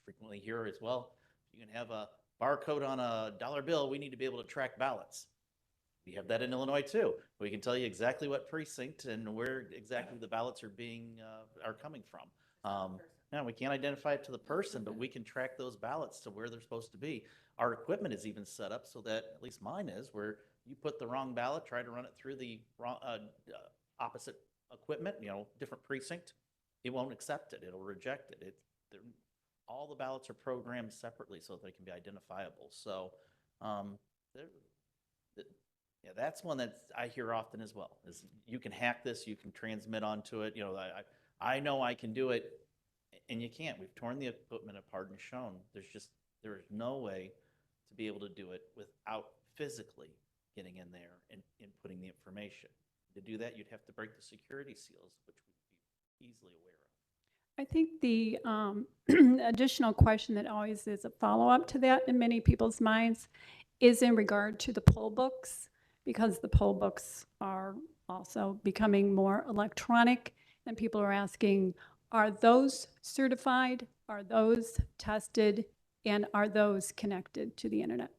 Frequently hear as well, you can have a barcode on a dollar bill, we need to be able to track ballots. We have that in Illinois too. We can tell you exactly what precinct and where exactly the ballots are coming from. Now, we can't identify it to the person, but we can track those ballots to where they're supposed to be. Our equipment is even set up so that, at least mine is, where you put the wrong ballot, try to run it through the wrong, opposite equipment, different precinct, it won't accept it. It'll reject it. All the ballots are programmed separately so that they can be identifiable. So, yeah, that's one that I hear often as well. Is you can hack this, you can transmit onto it. I know I can do it, and you can't. We've torn the equipment apart and shown there is no way to be able to do it without physically getting in there and inputting the information. To do that, you'd have to break the security seals, which we'd be easily aware of. I think the additional question that always is a follow-up to that in many people's minds is in regard to the poll books, because the poll books are also becoming more electronic, and people are asking, are those certified? Are those tested? And are those connected to the internet?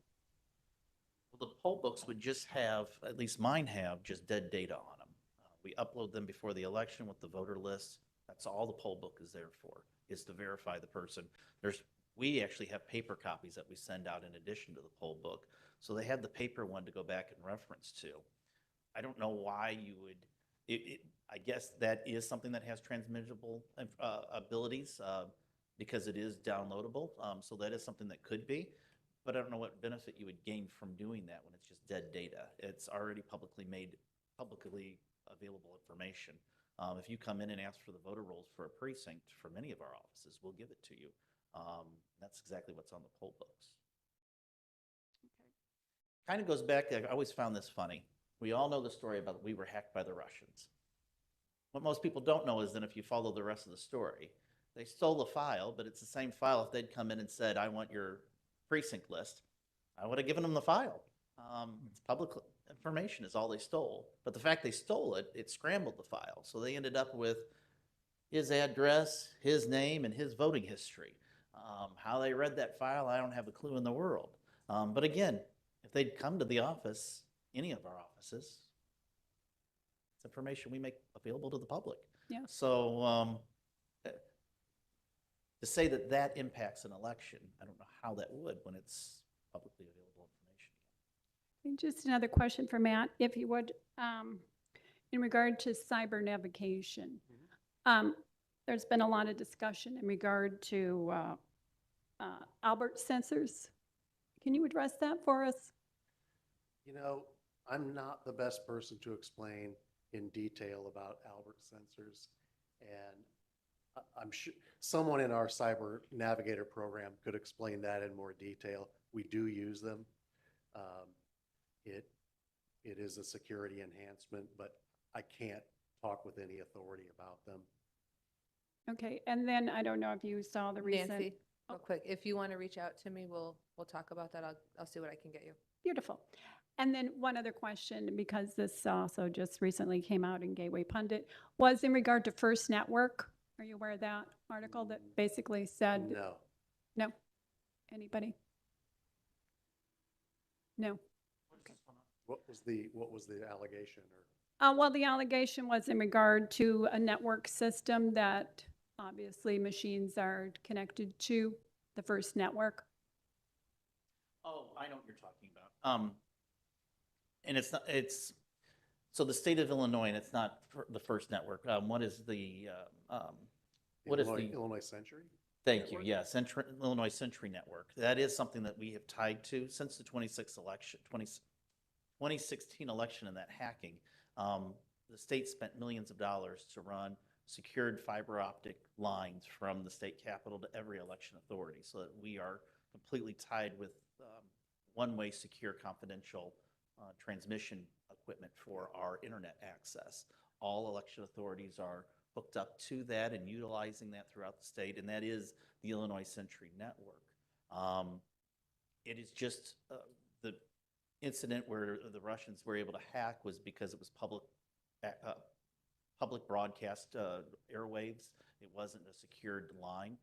Well, the poll books would just have, at least mine have, just dead data on them. We upload them before the election with the voter list. That's all the poll book is there for, is to verify the person. We actually have paper copies that we send out in addition to the poll book. So they have the paper one to go back and reference to. I don't know why you would, I guess that is something that has transmissible abilities because it is downloadable. So that is something that could be, but I don't know what benefit you would gain from doing that when it's just dead data. It's already publicly available information. If you come in and ask for the voter rolls for a precinct for many of our offices, we'll give it to you. That's exactly what's on the poll books. Kind of goes back, I always found this funny. We all know the story about we were hacked by the Russians. What most people don't know is that if you follow the rest of the story, they stole the file, but it's the same file. If they'd come in and said, I want your precinct list, I would have given them the file. It's public information is all they stole. But the fact they stole it, it scrambled the file. So they ended up with his address, his name, and his voting history. How they read that file, I don't have a clue in the world. But again, if they'd come to the office, any of our offices, it's information we make available to the public. Yeah. So to say that that impacts an election, I don't know how that would when it's publicly available information. And just another question for Matt, if you would, in regard to cyber navigation. There's been a lot of discussion in regard to Albert sensors. Can you address that for us? You know, I'm not the best person to explain in detail about Albert sensors. And I'm sure someone in our Cyber Navigator program could explain that in more detail. We do use them. It is a security enhancement, but I can't talk with any authority about them. Okay, and then I don't know if you saw the recent. Nancy, real quick, if you want to reach out to me, we'll talk about that. I'll see what I can get you. Beautiful. And then one other question, because this also just recently came out in Gateway Pundit, was in regard to First Network. Are you aware of that article that basically said? No. No? Anybody? No? What was the allegation or? Well, the allegation was in regard to a network system that obviously machines are connected to the First Network. Oh, I know what you're talking about. And it's not, so the state of Illinois, and it's not the First Network. What is the, Illinois Century? Thank you, yes, Illinois Century Network. That is something that we have tied to since the 2016 election and that hacking. The state spent millions of dollars to run secured fiber optic lines from the state capitol to every election authority so that we are completely tied with one-way secure confidential transmission equipment for our internet access. All election authorities are hooked up to that and utilizing that throughout the state, and that is the Illinois Century Network. It is just the incident where the Russians were able to hack was because it was public broadcast airwaves. It wasn't a secured line.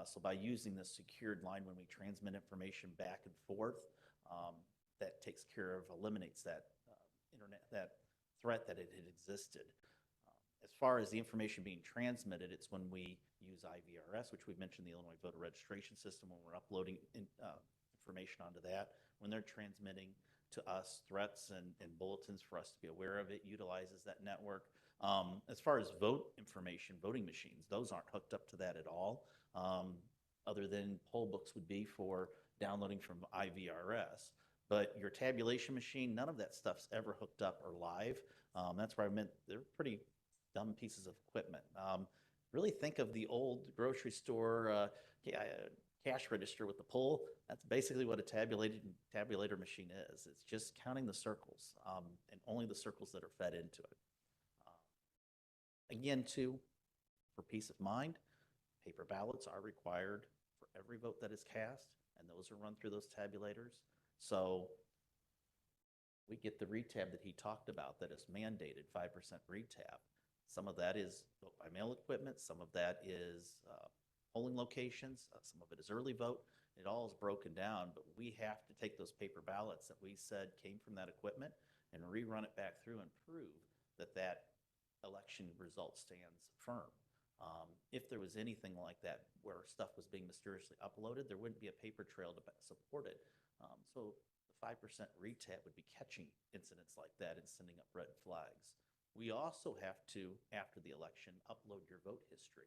So by using this secured line when we transmit information back and forth, that takes care of, eliminates that internet, that threat that it had existed. As far as the information being transmitted, it's when we use IVRS, which we've mentioned, the Illinois Voter Registration System, when we're uploading information onto that, when they're transmitting to us threats and bulletins for us to be aware of, it utilizes that network. As far as vote information, voting machines, those aren't hooked up to that at all, other than poll books would be for downloading from IVRS. But your tabulation machine, none of that stuff's ever hooked up or live. That's where I meant they're pretty dumb pieces of equipment. Really think of the old grocery store cash register with the pull. That's basically what a tabulator machine is. It's just counting the circles and only the circles that are fed into it. Again, too, for peace of mind, paper ballots are required for every vote that is cast, and those are run through those tabulators. So we get the retab that he talked about that is mandated, 5% retab. Some of that is vote by mail equipment. Some of that is polling locations. Some of it is early vote. It all is broken down, but we have to take those paper ballots that we said came from that equipment and rerun it back through and prove that that election result stands firm. If there was anything like that where stuff was being mysteriously uploaded, there wouldn't be a paper trail to support it. So the 5% retab would be catching incidents like that and sending up red flags. We also have to, after the election, upload your vote history.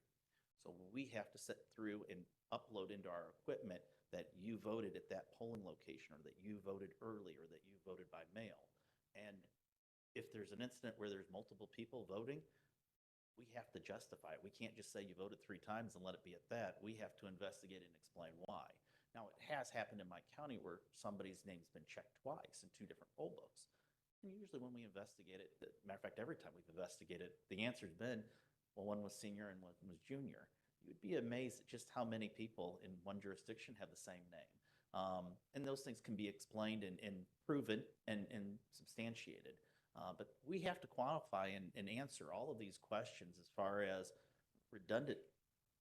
So we have to sit through and upload into our equipment that you voted at that polling location, or that you voted early, or that you voted by mail. And if there's an incident where there's multiple people voting, we have to justify it. We can't just say you voted 3 times and let it be at that. We have to investigate and explain why. Now, it has happened in my county where somebody's name's been checked twice in 2 different poll books. And usually when we investigate it, matter of fact, every time we've investigated, the answer's been, well, one was senior and one was junior. You would be amazed at just how many people in one jurisdiction have the same name. And those things can be explained and proven and substantiated. But we have to quantify and answer all of these questions as far as redundant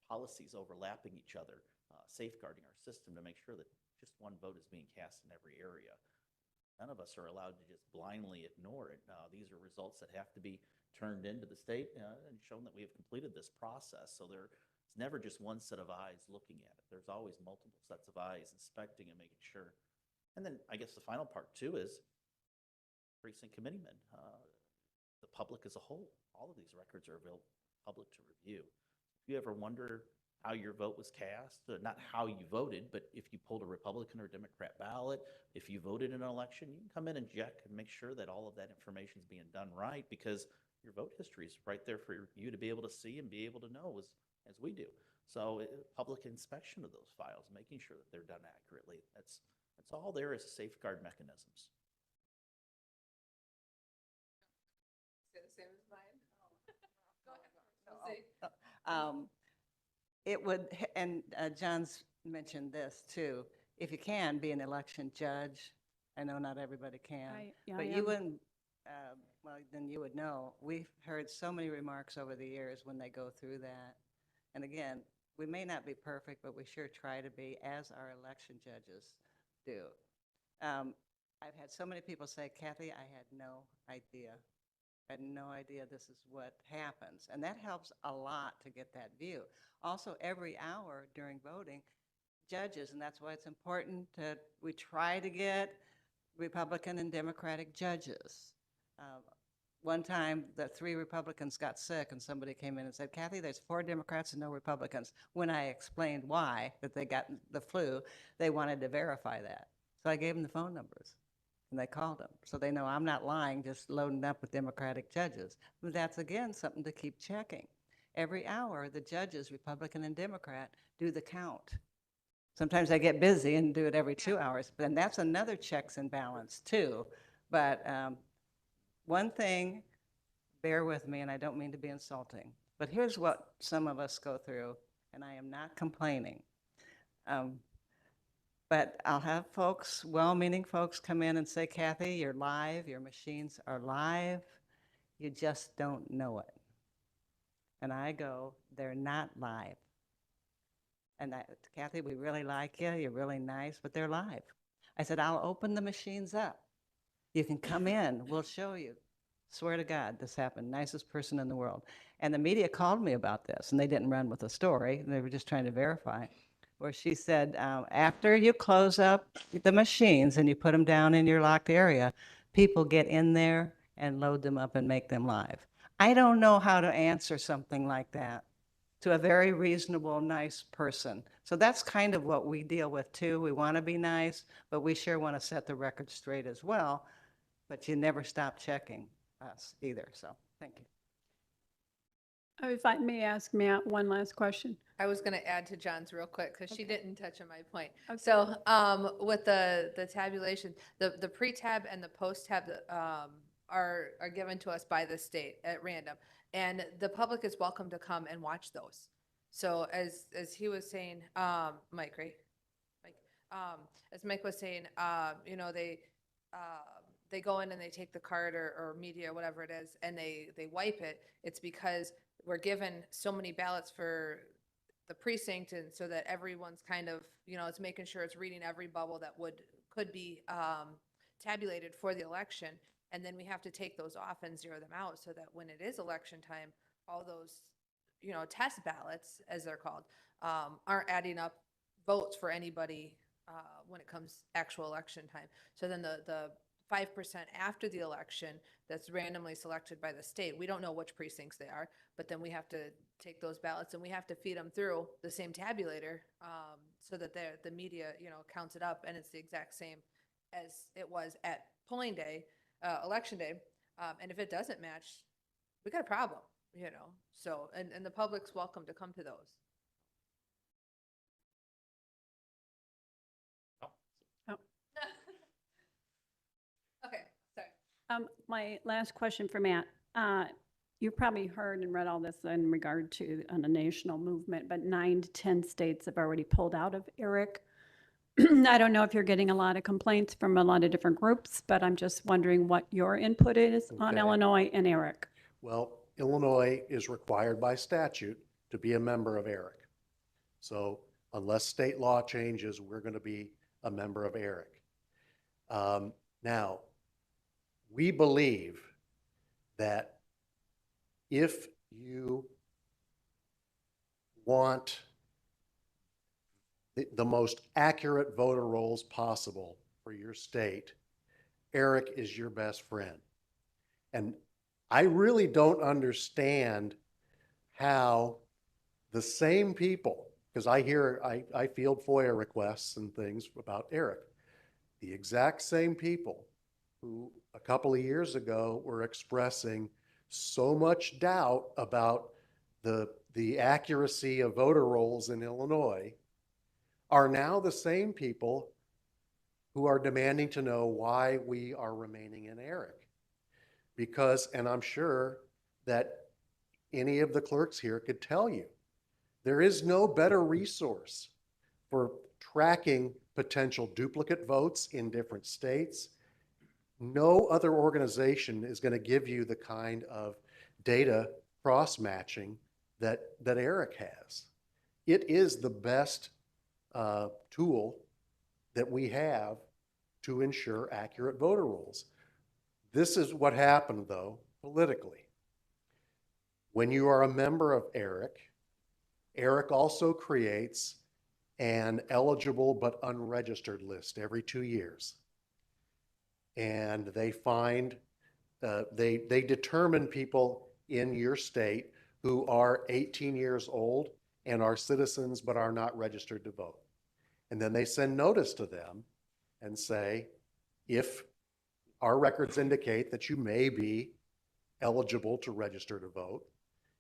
policies overlapping each other, safeguarding our system to make sure that just one vote is being cast in every area. None of us are allowed to just blindly ignore it. These are results that have to be turned into the state and shown that we have completed this process. So there's never just one set of eyes looking at it. There's always multiple sets of eyes inspecting and making sure. And then I guess the final part too is precinct committeemen, the public as a whole. All of these records are available public to review. If you ever wonder how your vote was cast, not how you voted, but if you pulled a Republican or Democrat ballot, if you voted in an election, you can come in and check and make sure that all of that information is being done right, because your vote history is right there for you to be able to see and be able to know as we do. So public inspection of those files, making sure that they're done accurately. That's all there is, safeguard mechanisms. Say the same as mine? Go ahead. We'll see. It would, and John's mentioned this too, if you can be an election judge, I know not everybody can, but you wouldn't, well, then you would know. We've heard so many remarks over the years when they go through that. And again, we may not be perfect, but we sure try to be, as our election judges do. I've had so many people say, Kathy, I had no idea. I had no idea this is what happens. And that helps a lot to get that view. Also, every hour during voting, judges, and that's why it's important that we try to get Republican and Democratic judges. One time, the 3 Republicans got sick, and somebody came in and said, Kathy, there's 4 Democrats and no Republicans. When I explained why, that they got the flu, they wanted to verify that. So I gave them the phone numbers. And they called them. So they know I'm not lying, just loading up with Democratic judges. But that's, again, something to keep checking. Every hour, the judges, Republican and Democrat, do the count. Sometimes I get busy and do it every 2 hours, but then that's another checks and balance too. But one thing, bear with me, and I don't mean to be insulting, but here's what some of us go through, and I am not complaining. But I'll have folks, well-meaning folks, come in and say, Kathy, you're live, your machines are live, you just don't know it. And I go, they're not live. And Kathy, we really like you, you're really nice, but they're live. I said, I'll open the machines up. You can come in, we'll show you. Swear to God, this happened, nicest person in the world. And the media called me about this, and they didn't run with the story, they were just trying to verify. Where she said, after you close up the machines and you put them down in your locked area, people get in there and load them up and make them live. I don't know how to answer something like that to a very reasonable, nice person. So that's kind of what we deal with too. We want to be nice, but we sure want to set the record straight as well. But you never stop checking us either. So thank you. If I may ask Matt one last question. I was going to add to John's real quick because she didn't touch on my point. Okay. So with the tabulation, the pre-tab and the post-tab are given to us by the state at random, and the public is welcome to come and watch those. So as he was saying, Mike, right? Mike, as Mike was saying, you know, they go in and they take the card or media, whatever it is, and they wipe it. It's because we're given so many ballots for the precinct, and so that everyone's kind of, you know, it's making sure it's reading every bubble that could be tabulated for the election. And then we have to take those off and zero them out so that when it is election time, all those, you know, test ballots, as they're called, aren't adding up votes for anybody when it comes actual election time. So then the 5% after the election that's randomly selected by the state, we don't know which precincts they are, but then we have to take those ballots and we have to feed them through the same tabulator so that the media, you know, counts it up and it's the exact same as it was at polling day, election day. And if it doesn't match, we got a problem. so, and the public's welcome to come to those. Oh. Okay, sorry. My last question for Matt. You probably heard and read all this in regard to a national movement, but 9 to 10 states have already pulled out of ERIC. I don't know if you're getting a lot of complaints from a lot of different groups, but I'm just wondering what your input is on Okay. Illinois and ERIC. Well, Illinois is required by statute to be a member of ERIC. So unless state law changes, we're going to be a member of ERIC. Now, we believe that if you want the most accurate voter rolls possible for your state, ERIC is your best friend. And I really don't understand how the same people, because I field FOIA requests and things about ERIC, the exact same people who a couple of years ago were expressing so much doubt about the accuracy of voter rolls in Illinois are now the same people who are demanding to know why we are remaining in ERIC. Because, and I'm sure that any of the clerks here could tell you, there is no better resource for tracking potential duplicate votes in different states. No other organization is going to give you the kind of data cross-matching that ERIC has. It is the best tool that we have to ensure accurate voter rolls. This is what happened, though, politically. When you are a member of ERIC, ERIC also creates an eligible but unregistered list every 2 years. And they find, they determine people in your state who are 18 years old and are citizens but are not registered to vote. And then they send notice to them and say, if our records indicate that you may be eligible to register to vote,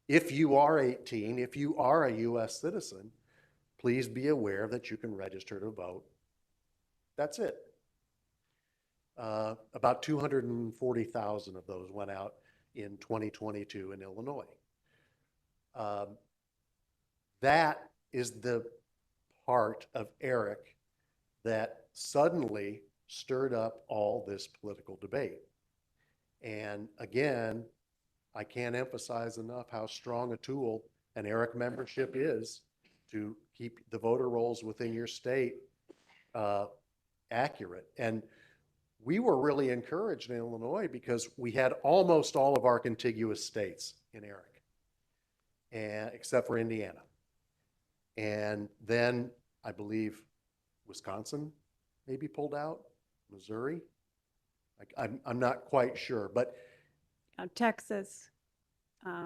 if you are 18, if you are a U.S. citizen, please be aware that you can register to vote. That's it. About 240,000 of those went out in 2022 in Illinois. That is the part of ERIC that suddenly stirred up all this political debate. And again, I can't emphasize enough how strong a tool an ERIC membership is to keep the voter rolls within your state accurate. And we were really encouraged in Illinois because we had almost all of our contiguous states in ERIC, and except for Indiana. And then I believe Wisconsin maybe pulled out, Missouri. I'm not quite sure, but Texas.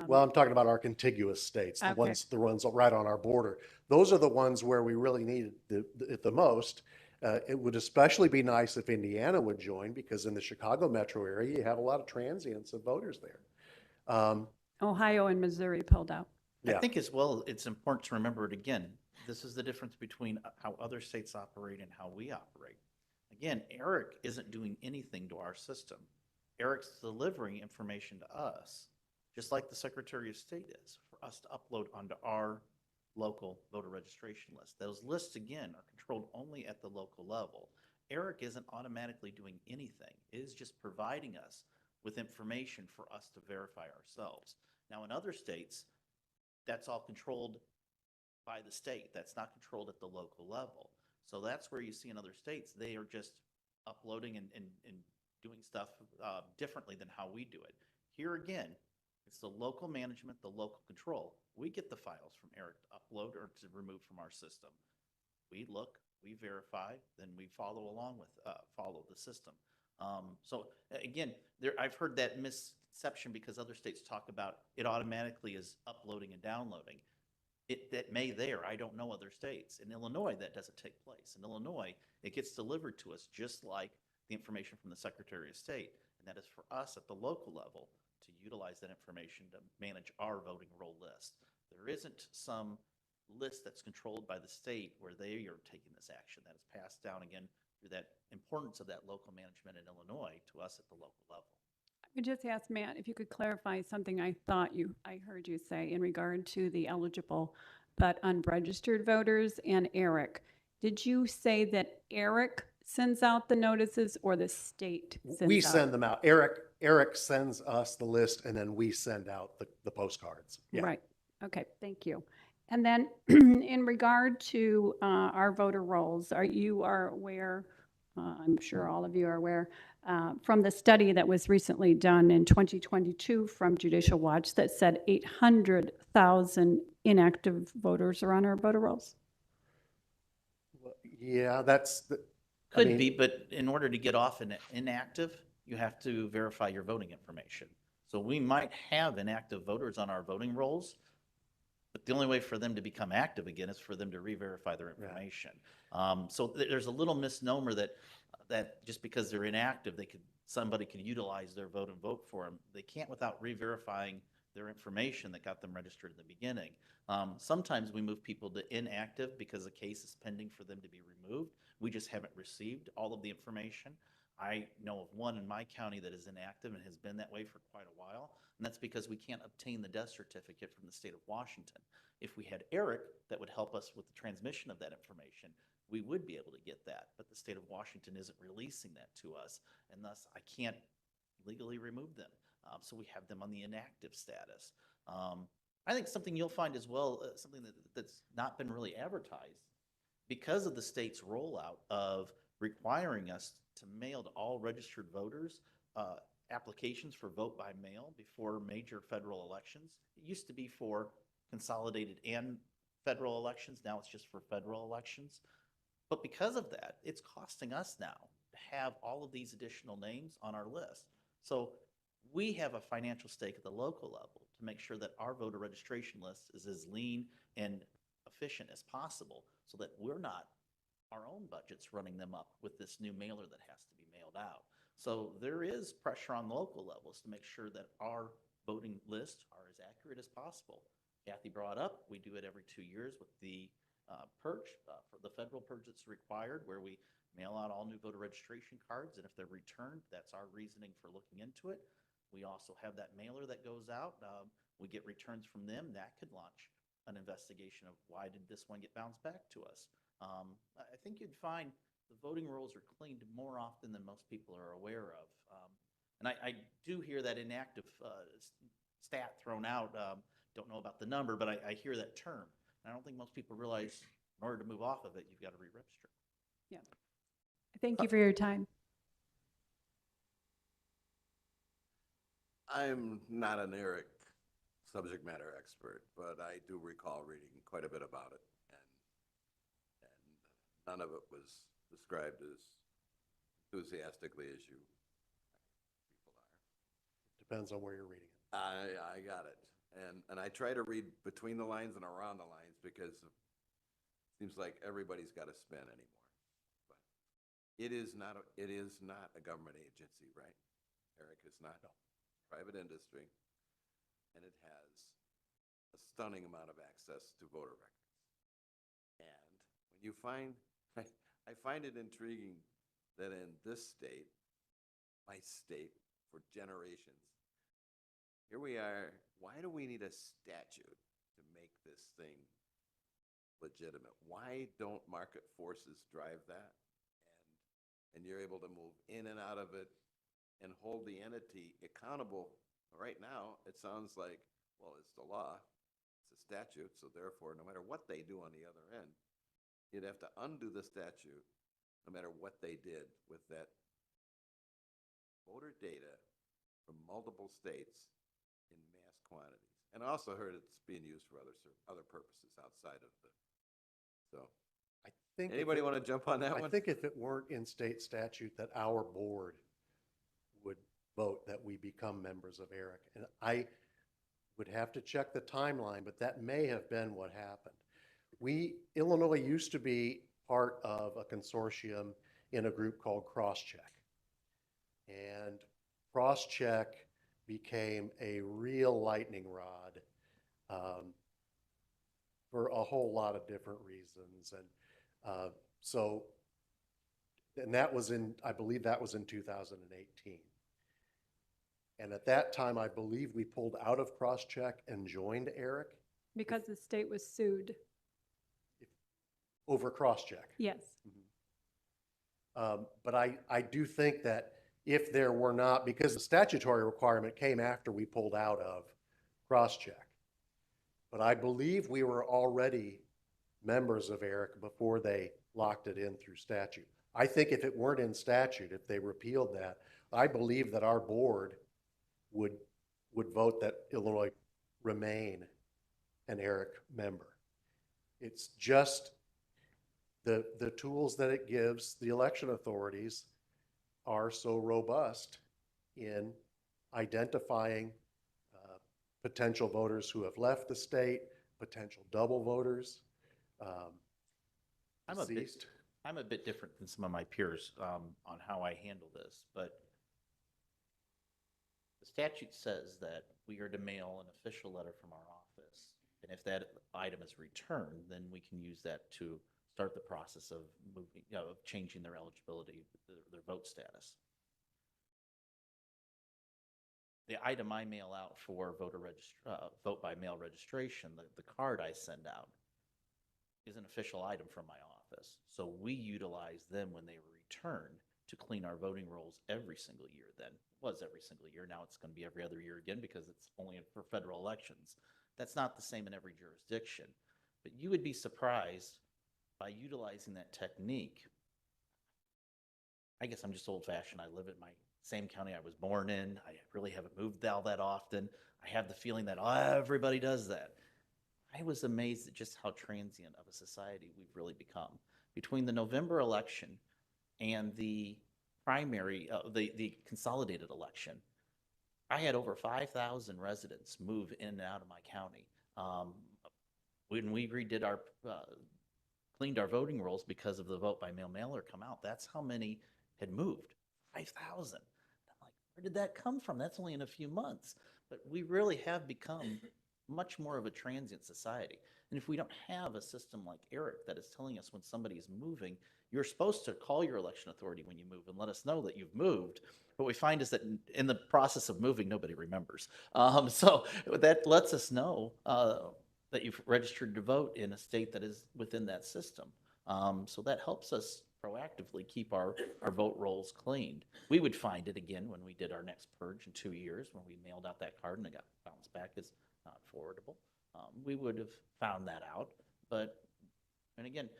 well, I'm talking about our contiguous states, the Okay. ones right on our border. Those are the ones where we really needed it the most. It would especially be nice if Indiana would join, because in the Chicago metro area, you have a lot of transients of voters there. Ohio and Missouri pulled out. I Yeah. think as well, it's important to remember it again. This is the difference between how other states operate and how we operate. Again, ERIC isn't doing anything to our system. ERIC's delivering information to us, just like the Secretary of State is, for us to upload onto our local voter registration list. Those lists, again, are controlled only at the local level. ERIC isn't automatically doing anything. It is just providing us with information for us to verify ourselves. Now, in other states, that's all controlled by the state. That's not controlled at the local level. So that's where you see in other states, they are just uploading and doing stuff differently than how we do it. Here again, it's the local management, the local control. We get the files from ERIC to upload or to remove from our system. We look, we verify, then we follow along with, follow the system. So again, I've heard that misconception because other states talk about it automatically is uploading and downloading. That may there, I don't know other states. In Illinois, that doesn't take place. In Illinois, it gets delivered to us just like the information from the Secretary of State. And that is for us at the local level to to utilize that information to manage our voting roll list. There isn't some list that's controlled by the state where they are taking this action. That is passed down again through that importance of that local management in Illinois to us at the local level. I just asked Matt if you could clarify something I heard you say in regard to the eligible but unregistered voters and Eric. Did you say that Eric sends out the notices or the state sends out? We send them out. Eric sends us the list and then we send out the postcards. Yeah. Right. Okay, thank you. And then in regard to our voter rolls, you are aware, I'm sure all of you are aware, from the study that was recently done in 2022 from Judicial Watch that said 800,000 inactive voters are on our voter rolls? Yeah, that's, Could be, but in order to get off an inactive, you have to verify your voting information. So we might have inactive voters on our voting rolls, but the only way for them to become active again is for them to re-verify their information. So there's a little misnomer that just because they're inactive, somebody could utilize their vote and vote for them. They can't without re-verifying their information that got them registered in the beginning. Sometimes we move people to inactive because a case is pending for them to be removed. We just haven't received all of the information. I know of one in my county that is inactive and has been that way for quite a while, and that's because we can't obtain the death certificate from the state of Washington. If we had Eric that would help us with the transmission of that information, we would be able to get that, but the state of Washington isn't releasing that to us, and thus I can't legally remove them. So we have them on the inactive status. I think something you'll find as well, something that's not been really advertised, because of the state's rollout of requiring us to mail to all registered voters applications for vote by mail before major federal elections. It used to be for consolidated and federal elections. Now it's just for federal elections. But because of that, it's costing us now to have all of these additional names on our list. So we have a financial stake at the local level to make sure that our voter registration list is as lean and efficient as possible so that we're not our own budgets running them up with this new mailer that has to be mailed out. So there is pressure on local levels to make sure that our voting lists are as accurate as possible. Kathy brought up, we do it every 2 years with the purge, for the federal purge that's required, where we mail out all new voter registration cards, and if they're returned, that's our reasoning for looking into it. We also have that mailer that goes out. We get returns from them. That could launch an investigation of why did this one get bounced back to us. I think you'd find the voting rolls are cleaned more often than most people are aware of. And I do hear that inactive stat thrown out. Don't know about the number, but I hear that term. And I don't think most people realize in order to move off of it, you've got to re-register. Yeah. Thank you for your time. I'm not an Eric subject matter expert, but I do recall reading quite a bit about it. And none of it was described as enthusiastically as you people are. Depends on where you're reading it. I got it. And I try to read between the lines and around the lines because it seems like everybody's got to spin anymore. But it is not a government agency, right? Eric is not. No. Private industry, and it has a stunning amount of access to voter records. And when you find, I find it intriguing that in this state, my state for generations, here we are, why do we need a statute to make this thing legitimate? Why don't market forces drive that? And you're able to move in and out of it and hold the entity accountable. Right now, it sounds like, well, it's the law, it's a statute, so therefore, no matter what they do on the other end, you'd have to undo the statute no matter what they did with that voter data from multiple states in mass quantities. And I also heard it's being used for other purposes outside of the, so. I think Anybody want to jump on that one? I think if it weren't in state statute that our board would vote that we become members of ERIC. And I would have to check the timeline, but that may have been what happened. Illinois used to be part of a consortium in a group called Crosscheck. And Crosscheck became a real lightning rod for a whole lot of different reasons. And and that was I believe that was in 2018. And at that time, I believe we pulled out of Crosscheck and joined ERIC Because the state was sued. over Crosscheck. Yes. But I do think that if there were not, because the statutory requirement came after we pulled out of Crosscheck. But I believe we were already members of ERIC before they locked it in through statute. I think if it weren't in statute, if they repealed that, I believe that our board would vote that Illinois remain an ERIC member. It's just the tools that it gives the election authorities are so robust in identifying potential voters who have left the state, potential double voters, deceased. I'm a bit different than some of my peers on how I handle this, but the statute says that we are to mail an official letter from our office. And if that item is returned, then we can use that to start the process of moving, of changing their eligibility, their vote status. The item I mail out for vote by mail registration, the card I send out, is an official item from my office. So we utilize them when they were returned to clean our voting rolls every single year then. It was every single year. Now it's going to be every other year again because it's only for federal elections. That's not the same in every jurisdiction. But you would be surprised by utilizing that technique. I guess I'm just old-fashioned. I live in my same county I was born in. I really haven't moved all that often. I have the feeling that everybody does that. I was amazed at just how transient of a society we've really become. Between the November election and the primary, the consolidated election, I had over 5,000 residents move in and out of my county. When we redid our, cleaned our voting rolls because of the vote by mail mailer come out, that's how many had moved, 5,000. I'm like, where did that come from? That's only in a few months. But we really have become much more of a transient society. And if we don't have a system like ERIC that is telling us when somebody is moving, you're supposed to call your election authority when you move and let us know that you've moved. What we find is that in the process of moving, nobody remembers. So that lets us know that you've registered to vote in a state that is within that system. So that helps us proactively keep our vote rolls cleaned. We would find it again when we did our next purge in 2 years, when we mailed out that card and it got bounced back as not forwardable. We would have found that out. And again,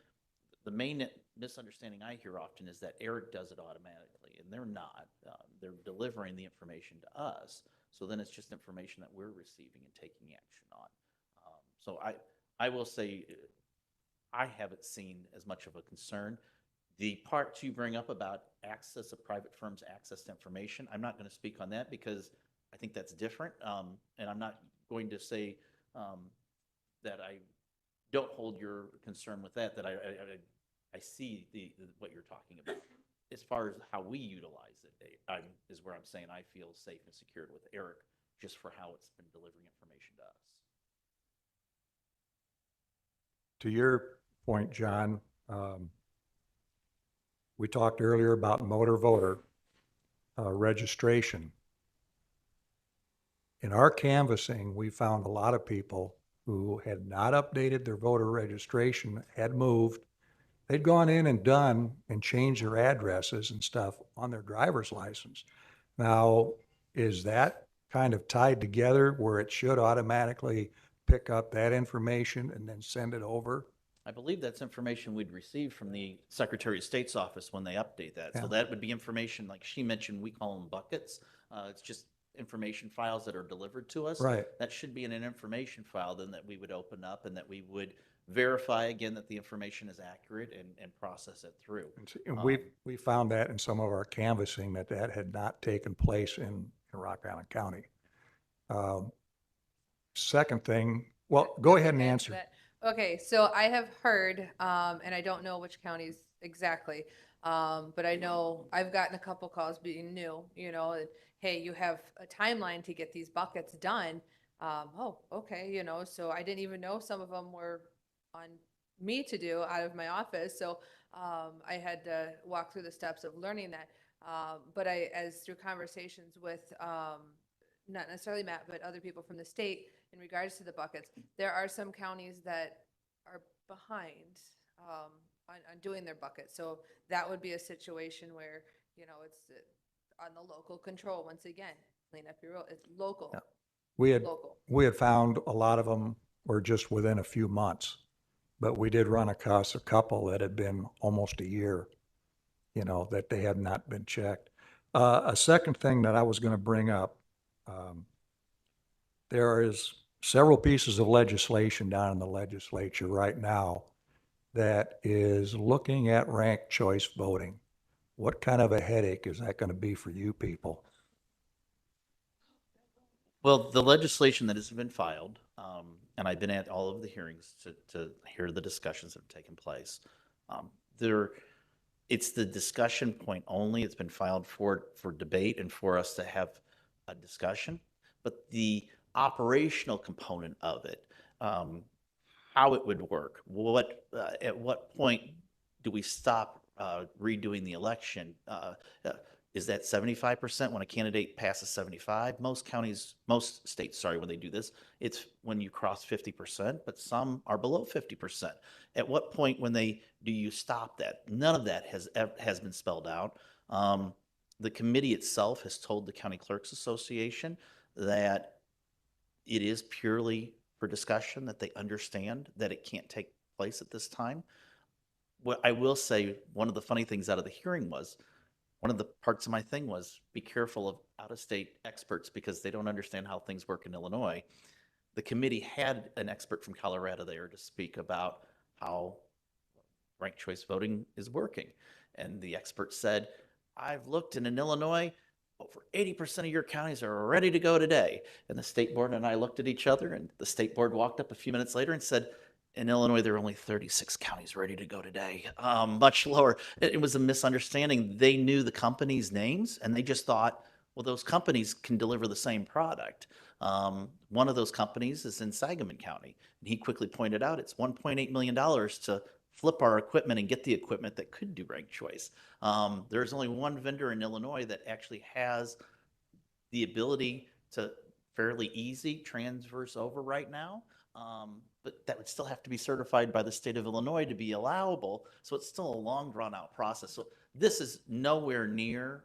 the main misunderstanding I hear often is that ERIC does it automatically, and they're not. They're delivering the information to us, so then it's just information that we're receiving and taking action on. So I will say I haven't seen as much of a concern. The part you bring up about access of private firms' access to information, I'm not going to speak on that because I think that's different, and I'm not going to say that I don't hold your concern with that, that I see what you're talking about. As far as how we utilize it, is where I'm saying I feel safe and secured with ERIC just for how it's been delivering information to us. To your point, John, we talked earlier about motor voter registration. In our canvassing, we found a lot of people who had not updated their voter registration, had moved. They'd gone in and done and changed their addresses and stuff on their driver's license. Now, is that kind of tied together where it should automatically pick up that information and then send it over? I believe that's information we'd receive from the Secretary of State's office when they update that. Yeah. So that would be information, like she mentioned, we call them buckets. It's just information files that are delivered to us. Right. That should be in an information file then that we would open up and that we would verify again that the information is accurate and process it through. And we found that in some of our canvassing that had not taken place in Rock Island County. Second thing, well, go ahead and answer. Okay, so I have heard, and I don't know which counties exactly, But I know I've gotten a couple calls being new, and, hey, you have a timeline to get these buckets done. Oh, okay, so I didn't even know some of them were on me to do out of my office. So I had to walk through the steps of learning that. But as through conversations with, not necessarily Matt, but other people from the state in regards to the buckets, there are some counties that are behind on doing their buckets. So that would be a situation where, it's on the local control. Once again, clean up your road. It's local, Yeah. We had, local. we had found a lot of them were just within a few months, but we did run across a couple that had been almost a year, that they had not been checked. A second thing that I was going to bring up, there is several pieces of legislation down in the legislature right now that is looking at ranked choice voting. What kind of a headache is that going to be for you people? Well, the legislation that has been filed, and I've been at all of the hearings to hear the discussions that have taken place. It's the discussion point only. It's been filed for debate and for us to have a discussion. But the operational component of it, how it would work, at what point do we stop redoing the election? Is that 75% when a candidate passes 75? Most states, when they do this, it's when you cross 50%, but some are below 50%. At what point do you stop that? None of that has been spelled out. The committee itself has told the County Clerks Association that it is purely for discussion, that they understand that it can't take place at this time. What I will say, one of the funny things out of the hearing was, one of the parts of my thing was, be careful of out-of-state experts because they don't understand how things work in Illinois. The committee had an expert from Colorado there to speak about how ranked choice voting is working. And the expert said, I've looked, and in Illinois, over 80% of your counties are ready to go today. And the state board and I looked at each other, and the state board walked up a few minutes later and said, in Illinois, there are only 36 counties ready to go today, much lower. It was a misunderstanding. They knew the companies' names, and they just thought, well, those companies can deliver the same product. One of those companies is in Sangamon County. And he quickly pointed out it's $1.8 million to flip our equipment and get the equipment that could do ranked choice. There's only one vendor in Illinois that actually has the ability to fairly easy transverse over right now. But that would still have to be certified by the state of Illinois to be allowable. So it's still a long drawn out process. So this is nowhere near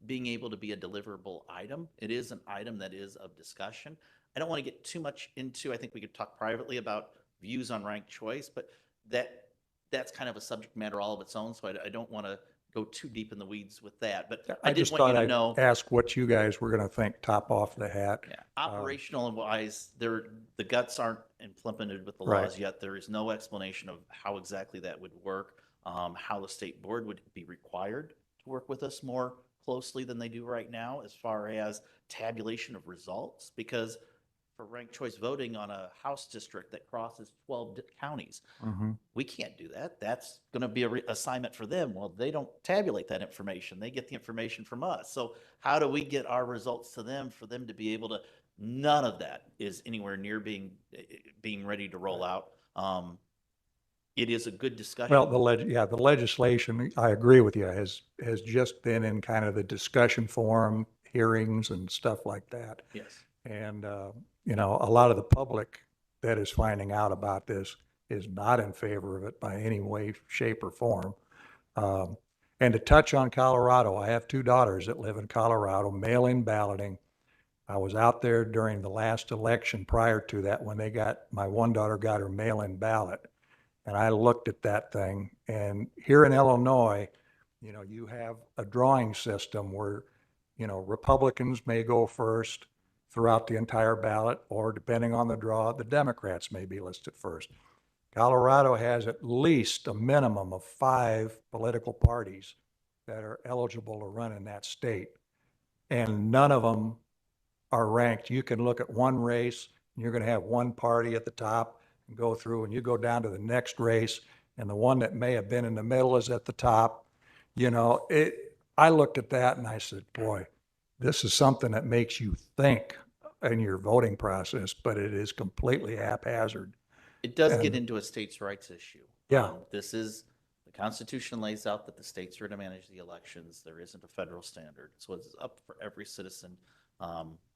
being able to be a deliverable item. It is an item that is of discussion. I don't want to get too much into, I think we could talk privately about views on ranked choice, but that's kind of a subject matter all of its own. So I don't want to go too deep in the weeds with that, but I did just want you thought to I'd know. ask what you guys were going to think top off the hat. Yeah, operational wise, the guts aren't implemented with the Right. laws yet. There is no explanation of how exactly that would work, how the state board would be required to work with us more closely than they do right now as far as tabulation of results, because for ranked choice voting on a House district that crosses 12 counties, Mhm. we can't do that. That's going to be a assignment for them. Well, they don't tabulate that information. They get the information from us. So how do we get our results to them for them to be able to? None of that is anywhere near being ready to roll out. It is a good discussion. Well, the legislation, I agree with you, has just been in kind of the discussion forum, hearings and stuff like that. Yes. And, a lot of the public that is finding out about this is not in favor of it by any way, shape, or form. And to touch on Colorado, I have two daughters that live in Colorado, mail-in balloting. I was out there during the last election prior to that when my one daughter got her mail-in ballot. And I looked at that thing, and here in Illinois, you have a drawing system where, Republicans may go first throughout the entire ballot, or depending on the draw, the Democrats may be listed first. Colorado has at least a minimum of 5 political parties that are eligible to run in that state, and none of them are ranked. You can look at one race, and you're going to have one party at the top and go through, and you go down to the next race, and the one that may have been in the middle is at the top. You know, I looked at that and I said, boy, this is something that makes you think in your voting process, but it is completely haphazard. It does get And- into a states' rights issue. Yeah. This is, the Constitution lays out that the states are to manage the elections. There isn't a federal standard. So it's up for every citizen,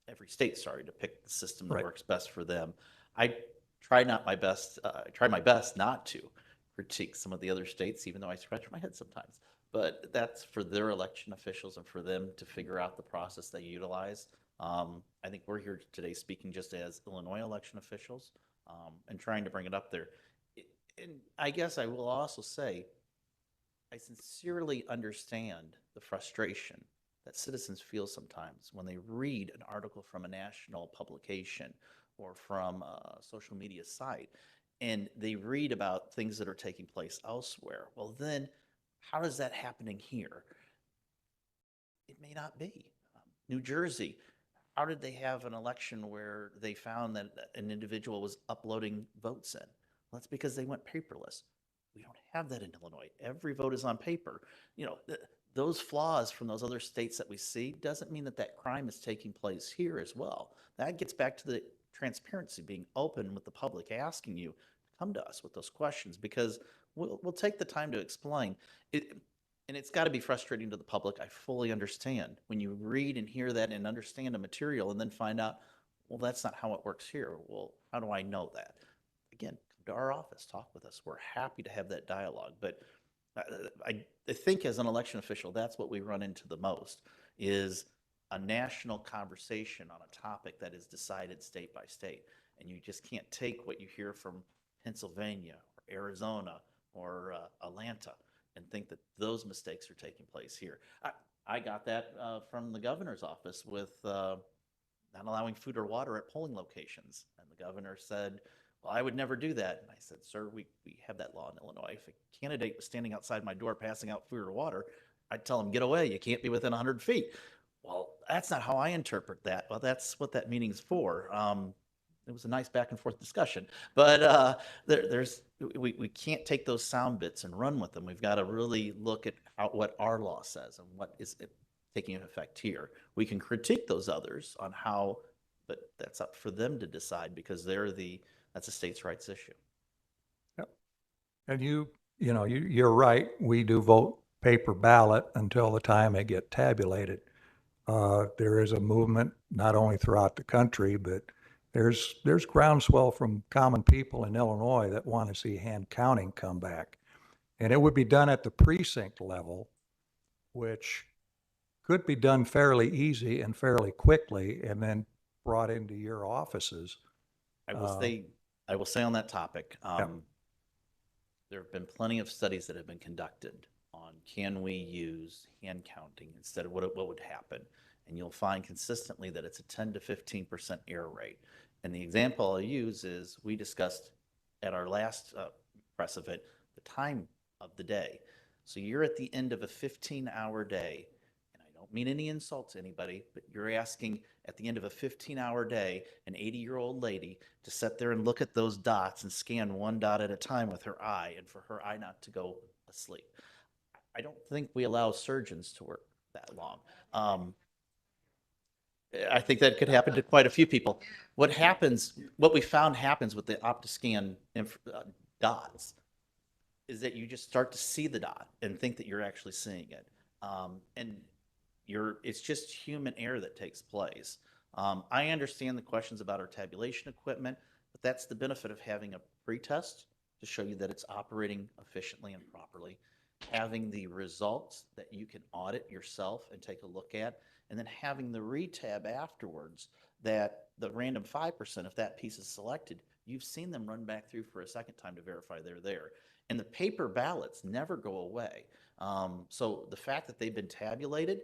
every state, sorry, to pick the system that Right. works best for them. I try my best not to critique some of the other states, even though I scratch my head sometimes. But that's for their election officials and for them to figure out the process they utilize. I think we're here today speaking just as Illinois election officials, and trying to bring it up there. And I guess I will also say, I sincerely understand the frustration that citizens feel sometimes when they read an article from a national publication or from a social media site, and they read about things that are taking place elsewhere. Well, then, how is that happening here? It may not be. New Jersey, how did they have an election where they found that an individual was uploading votes in? Well, that's because they went paperless. We don't have that in Illinois. Every vote is on paper. You know, those flaws from those other states that we see doesn't mean that that crime is taking place here as well. That gets back to the transparency, being open with the public, asking you to come to us with those questions, because we'll take the time to explain it. And it's got to be frustrating to the public. I fully understand when you read and hear that and understand a material and then find out, well, that's not how it works here. Well, how do I know that? Again, come to our office, talk with us. We're happy to have that dialogue. But I think as an election official, that's what we run into the most, is a national conversation on a topic that is decided state by state. And you just can't take what you hear from Pennsylvania or Arizona or Atlanta and think that those mistakes are taking place here. I got that from the governor's office with not allowing food or water at polling locations. And the governor said, well, I would never do that. And I said, sir, we have that law in Illinois. If a candidate was standing outside my door passing out food or water, I'd tell him, get away. You can't be within 100 feet. Well, that's not how I interpret that. Well, that's what that meeting's for. It was a nice back and forth discussion, but we can't take those sound bits and run with them. We've got to really look at what our law says and what is taking effect here. We can critique those others on how, but that's up for them to decide, because that's a states' rights issue. Yep. And you're right. We do vote paper ballot until the time they get tabulated. There is a movement not only throughout the country, but there's groundswell from common people in Illinois that want to see hand counting come back. And it would be done at the precinct level, which could be done fairly easy and fairly quickly, and then brought into your offices. I will say on that topic, there have been plenty of studies that have been conducted on, can we use hand counting instead of what would happen? And you'll find consistently that it's a 10 to 15% error rate. And the example I'll use is, we discussed at our last press event the time of the day. So you're at the end of a 15-hour day, and I don't mean any insult to anybody, but you're asking at the end of a 15-hour day an 80-year-old lady to sit there and look at those dots and scan one dot at a time with her eye, and for her eye not to go asleep. I don't think we allow surgeons to work that long. I think that could happen to quite a few people. What we found happens with the Optiscan dots is that you just start to see the dot and think that you're actually seeing it. And it's just human error that takes place. I understand the questions about our tabulation equipment, but that's the benefit of having a pretest to show you that it's operating efficiently and properly, having the results that you can audit yourself and take a look at, and then having the retab afterwards, that the random 5%, if that piece is selected, you've seen them run back through for a second time to verify they're there. And the paper ballots never go away. So the fact that they've been tabulated,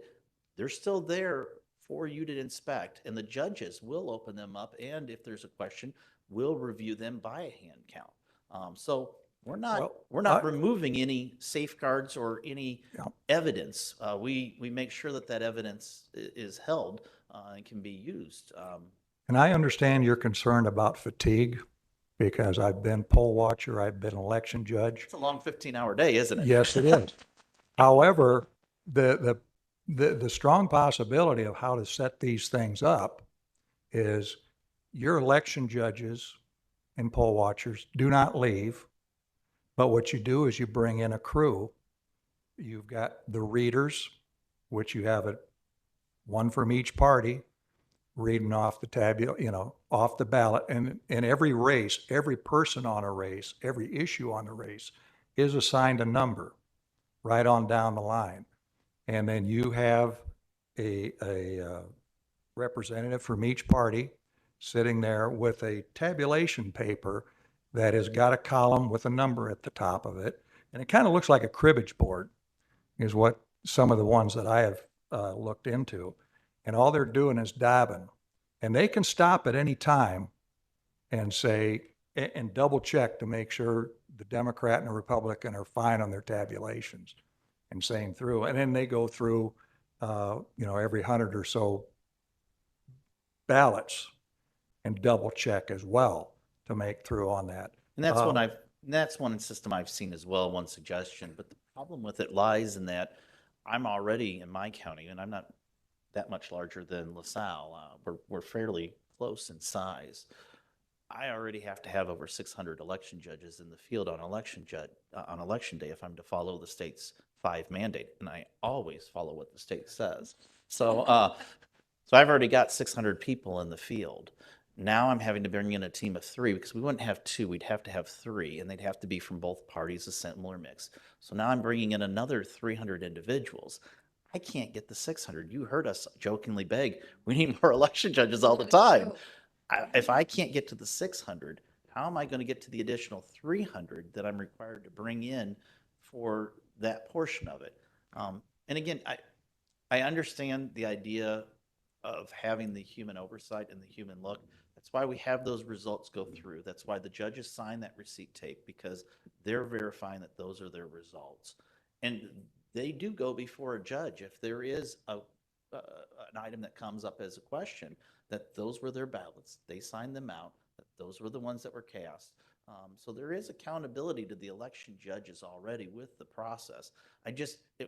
they're still there for you to inspect, and the judges will open them up, and if there's a question, we'll review them by a hand count. So we're not removing any safeguards or any evidence. We make sure that evidence is held and can be used. And I understand you're concerned about fatigue, because I've been poll watcher, I've been election judge. It's a long 15-hour day, isn't it? Yes, it is. However, the strong possibility of how to set these things up is your election judges and poll watchers do not leave. But what you do is you bring in a crew. You've got the readers, which you have one from each party reading off the off the ballot. And in every race, every person on a race, every issue on the race is assigned a number right on down the line. And then you have a representative from each party sitting there with a tabulation paper that has got a column with a number at the top of it. And it kind of looks like a cribbage board is what some of the ones that I have looked into. And all they're doing is dabbing. And they can stop at any time and say, and double check to make sure the Democrat and the Republican are fine on their tabulations and same through. And then they go through, every 100 or so ballots and double check as well to make through on that. And that's one system I've seen as well, one suggestion. But the problem with it lies in that I'm already in my county, and I'm not that much larger than LaSalle. We're fairly close in size. I already have to have over 600 election judges in the field on election day if I'm to follow the state's 5 mandate, and I always follow what the state says. So I've already got 600 people in the field. Now I'm having to bring in a team of 3 because we wouldn't have 2, we'd have to have 3, and they'd have to be from both parties, a similar mix. So now I'm bringing in another 300 individuals. I can't get the 600. You heard us jokingly beg, we need more election judges all the time. If I can't get to the 600, how am I going to get to the additional 300 that I'm required to bring in for that portion of it? And again, I understand the idea of having the human oversight and the human look. That's why we have those results go through. That's why the judges sign that receipt tape, because they're verifying that those are their results. And they do go before a judge if there is an item that comes up as a question, that those were their ballots. They signed them out, that those were the ones that were cast. So there is accountability to the election judges already with the process.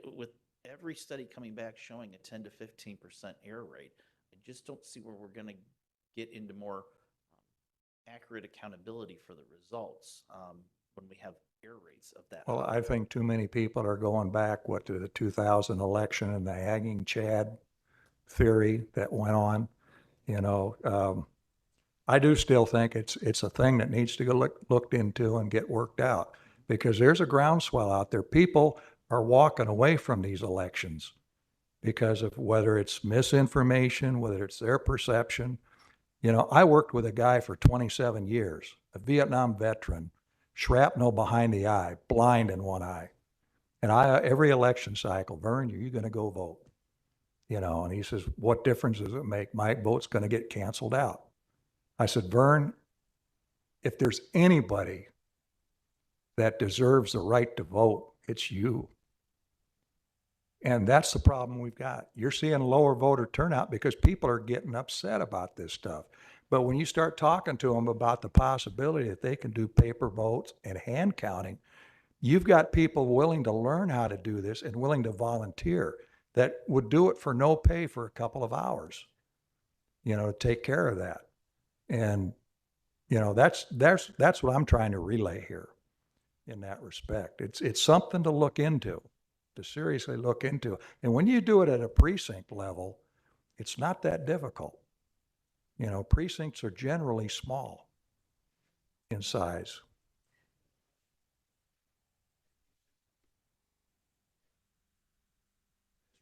With every study coming back showing a 10 to 15% error rate, I just don't see where we're going to get into more accurate accountability for the results when we have error rates of that. Well, I think too many people are going back, to the 2000 election and the hanging Chad theory that went on. I do still think it's a thing that needs to go looked into and get worked out, because there's a groundswell out there. People are walking away from these elections because of whether it's misinformation, whether it's their perception. I worked with a guy for 27 years, a Vietnam veteran, shrapnel behind the eye, blind in one eye. And every election cycle, Vern, are you going to go vote? And he says, what difference does it make? My vote's going to get canceled out. I said, Vern, if there's anybody that deserves the right to vote, it's you. And that's the problem we've got. You're seeing lower voter turnout because people are getting upset about this stuff. But when you start talking to them about the possibility that they can do paper votes and hand counting, you've got people willing to learn how to do this and willing to volunteer that would do it for no pay for a couple of hours, to take care of that. And, that's what I'm trying to relay here in that respect. It's something to look into, to seriously look into. And when you do it at a precinct level, it's not that difficult. Precincts are generally small in size.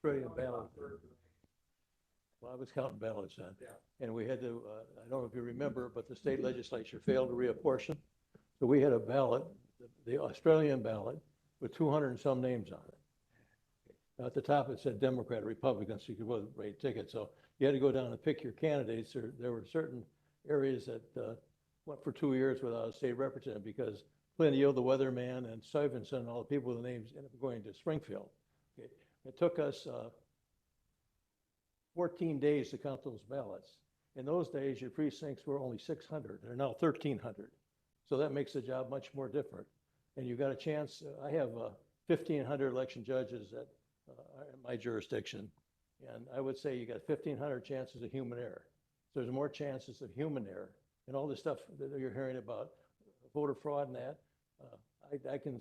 Australian ballot. Well, I was counting ballots then. And we had to, I don't know if you remember, but the state legislature failed to reapportion. So we had a ballot, the Australian ballot, with 200 and some names on it. At the top, it said Democrat, Republican, so you could vote rate ticket. So you had to go down and pick your candidates. There were certain areas that went for 2 years without a state representative because Plinio, the weatherman, and Stuyvesant, all the people with the names ended up going to Springfield. Okay. It took us 14 days to count those ballots. In those days, your precincts were only 600. They're now 1,300. So that makes the job much more different. And you got a chance. I have 1,500 election judges that are in my jurisdiction. And I would say you got 1,500 chances of human error. So there's more chances of human error. And all this stuff that you're hearing about voter fraud and that, I can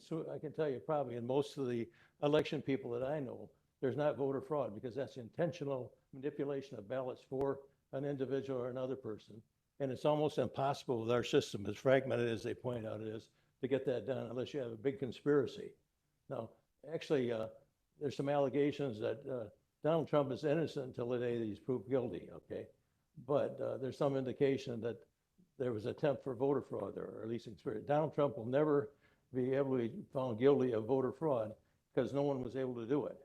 tell you probably in most of the election people that I know, there's not voter fraud because that's intentional manipulation of ballots for an individual or another person. And it's almost impossible with our system, as fragmented as they point out it is, to get that done unless you have a big conspiracy. Now, actually, there's some allegations that Donald Trump is innocent until the day that he's proved guilty, okay? But there's some indication that there was an attempt for voter fraud there, or at least conspiracy. Donald Trump will never be able to be found guilty of voter fraud because no one was able to do it.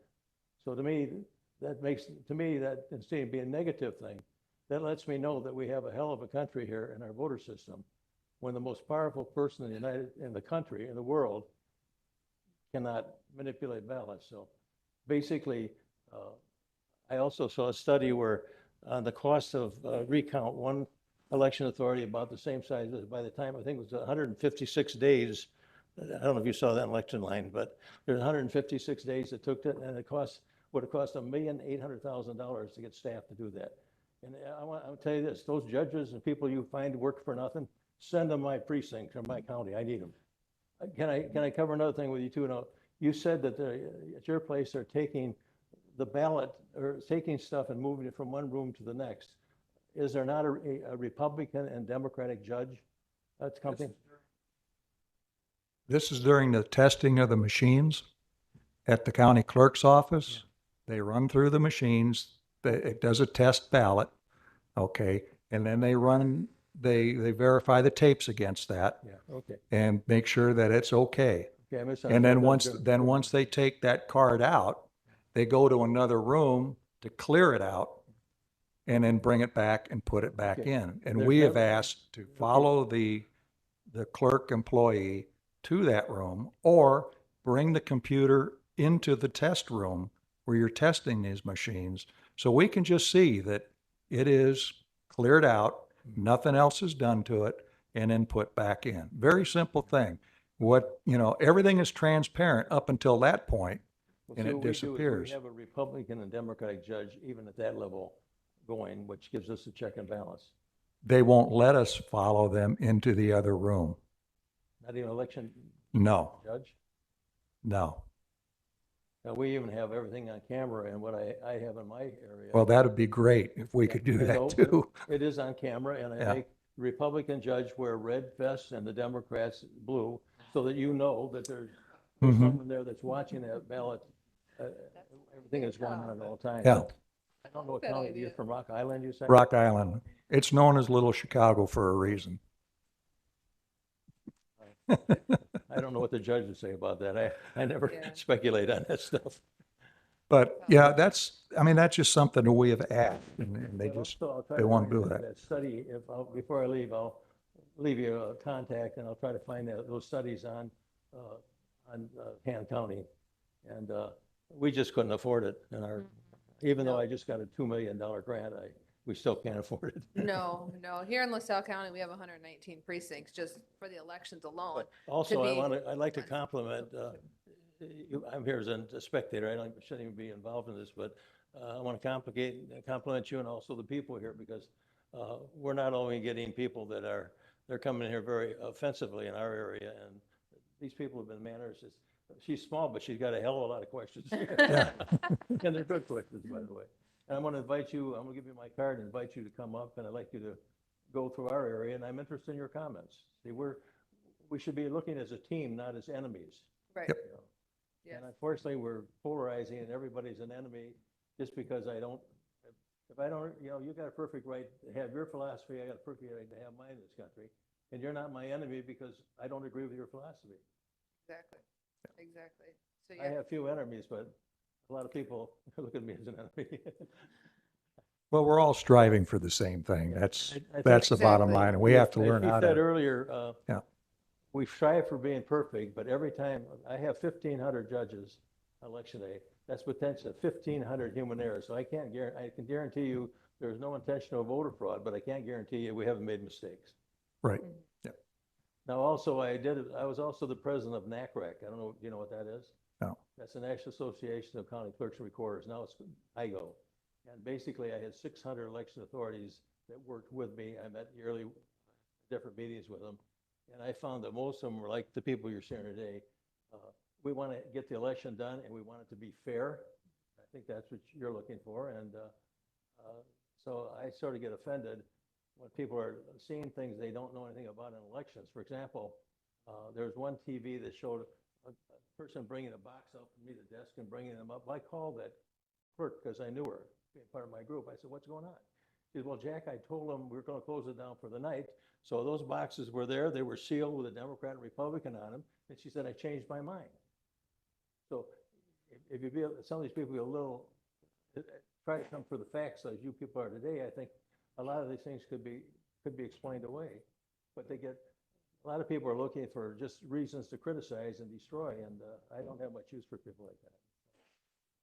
So to me, that makes, to me, that instead of being a negative thing, that lets me know that we have a hell of a country here in our voter system when the most powerful person in the country, in the world, cannot manipulate ballots. So basically, I also saw a study where the cost of recount one election authority about the same size as by the time, I think it was 156 days. I don't know if you saw that in election line, but there's 156 days it took it, and it would have cost $1,800,000 to get staff to do that. And I'll tell you this, those judges and people you find work for nothing, send them my precinct or my county. I need them. Can I cover another thing with you too? Now, you said that at your place they're taking the ballot or taking stuff and moving it from one room to the next. Is there not a Republican and Democratic judge that's coming? This is during the testing of the machines at the county clerk's office. They run through the machines. It does a test ballot, okay, and then they verify the tapes against that Yeah, okay. and make sure that it's okay. Okay, I misunderstood. And then once they take that card out, they go to another room to clear it out and then bring it back and put it back Okay. in. And There's we have never- asked to follow the clerk employee to that room or bring the computer into the test room where you're testing these machines. So we can just see that it is cleared out, nothing else is done to it, and then put back in. Very simple thing. Everything is transparent up until that point, Well, and see, it what we do is disappears. We have a Republican and Democratic judge, even at that level going, which gives us a check and balance. They won't let us follow them into the other room. Not even election No, judge. no. Now, we even have everything on camera and what I have in my area. Well, that'd be great if we could do I that know, too. It is on camera, and I Yeah. make the Republican judge wear red vests and the Democrats blue, so that you know that there's Mhm. someone there that's watching that ballot, everything that's going on at all times. Yeah. I don't know what Good county, idea. you're from Rock Island, you say? Rock Island. It's known as Little Chicago for a reason. I don't know what the judge would say about that. I never Yeah. speculate on that stuff. But yeah, that's just something that we have asked and they But just, also, I'll try they to won't find do that. Study, before I leave, I'll leave you a contact and I'll try to find those studies on Han County. And we just couldn't afford it in our, even though I just got a $2 million grant, we still can't afford it. No. Here in LaSalle County, we have 119 precincts just for the elections alone. Also, be I'd like to compliment, I'm here as a spectator, shouldn't even be involved in this, but I want to compliment you and also the people here because we're not only getting people they're coming here very offensively in our area, and these people have been manners. She's small, but she's got a hell of a lot of questions. And they're good questions, by the way. And I'm going to give you my card and invite you to come up, and I'd like you to go through our area, and I'm interested in your comments. See, we should be looking as a team, not as enemies. Right. Yep. you know. Yes. And unfortunately, we're polarizing and everybody's an enemy just because if I don't, you got a perfect right to have your philosophy, I got a perfect right to have mine in this country. And you're not my enemy because I don't agree with your philosophy. Exactly. So I yeah, have few enemies, but a lot of people look at me as an enemy. Well, we're all striving for the same thing. That's I think the bottom Exactly. line. And we have to As learn you how said to, earlier, Yeah. we strive for being perfect, but every time, I have 1,500 judges election day, that's potentially 1,500 human errors. So I can guarantee you there's no intentional voter fraud, but I can't guarantee you we haven't made mistakes. right. Now, also, I was also the president of NACRAC. I don't know, do you know what that is? No. That's the National Association of County Clerks and Recorders. Now it's IGO. And basically, I had 600 election authorities that worked with me. I met yearly different meetings with them. And I found that most of them were like the people you're sharing today. We want to get the election done and we want it to be fair. I think that's what you're looking for. And so I sort of get offended when people are seeing things they don't know anything about in elections. For example, there was one TV that showed a person bringing a box up from me to the desk and bringing them up. I called that clerk because I knew her, being part of my group. I said, "What's going on?" She said, "Well, Jack, I told them we were going to close it down for the night. So those boxes were there. They were sealed with a Democrat and Republican on them." And she said, "I changed my mind." So if you feel some of these people are a little try to come for the facts as you people are today, I think a lot of these things could be explained away. But a lot of people are looking for just reasons to criticize and destroy, and I don't have much use for people like that.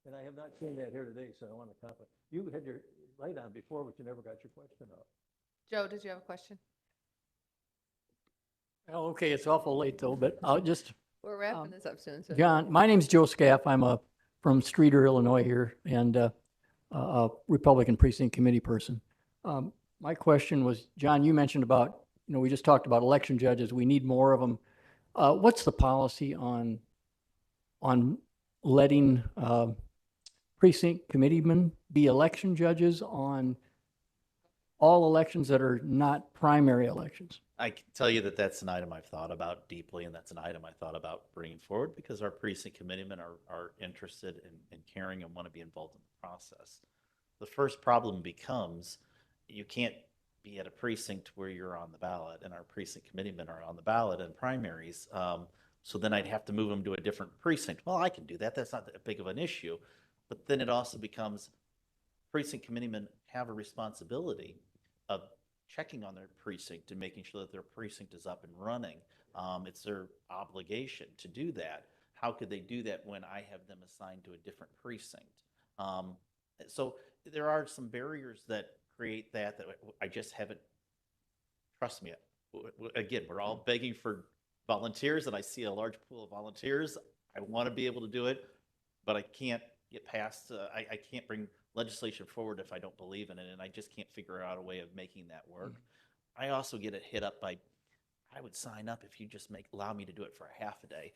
And I have not seen that here today, so I want to compliment. You had your light on before, but you never got your question up. Joe, did you have a question? Oh, okay, it's awful late though, but I'll just, We're wrapping this up soon. So John, my name's Joe Scaff. I'm from Streeter, Illinois here, and a Republican Precinct Committee person. My question was, John, you mentioned about, we just talked about election judges. We need more of them. What's the policy on letting precinct committeemen be election judges on all elections that are not primary elections? I can tell you that that's an item I've thought about deeply, and that's an item I thought about bringing forward because our precinct committeemen are interested in caring and want to be involved in the process. The first problem becomes you can't be at a precinct where you're on the ballot, and our precinct committeemen are on the ballot in primaries. So then I'd have to move them to a different precinct. Well, I can do that. That's not that big of an issue. But then it also becomes precinct committeemen have a responsibility of checking on their precinct and making sure that their precinct is up and running. It's their obligation to do that. How could they do that when I have them assigned to a different precinct? So there are some barriers that create that I just haven't, trust me, again, we're all begging for volunteers and I see a large pool of volunteers. I want to be able to do it, but I can't get past, I can't bring legislation forward if I don't believe in it, and I just can't figure out a way of making that work. I also get it hit up by, I would sign up if you just allow me to do it for a half a day.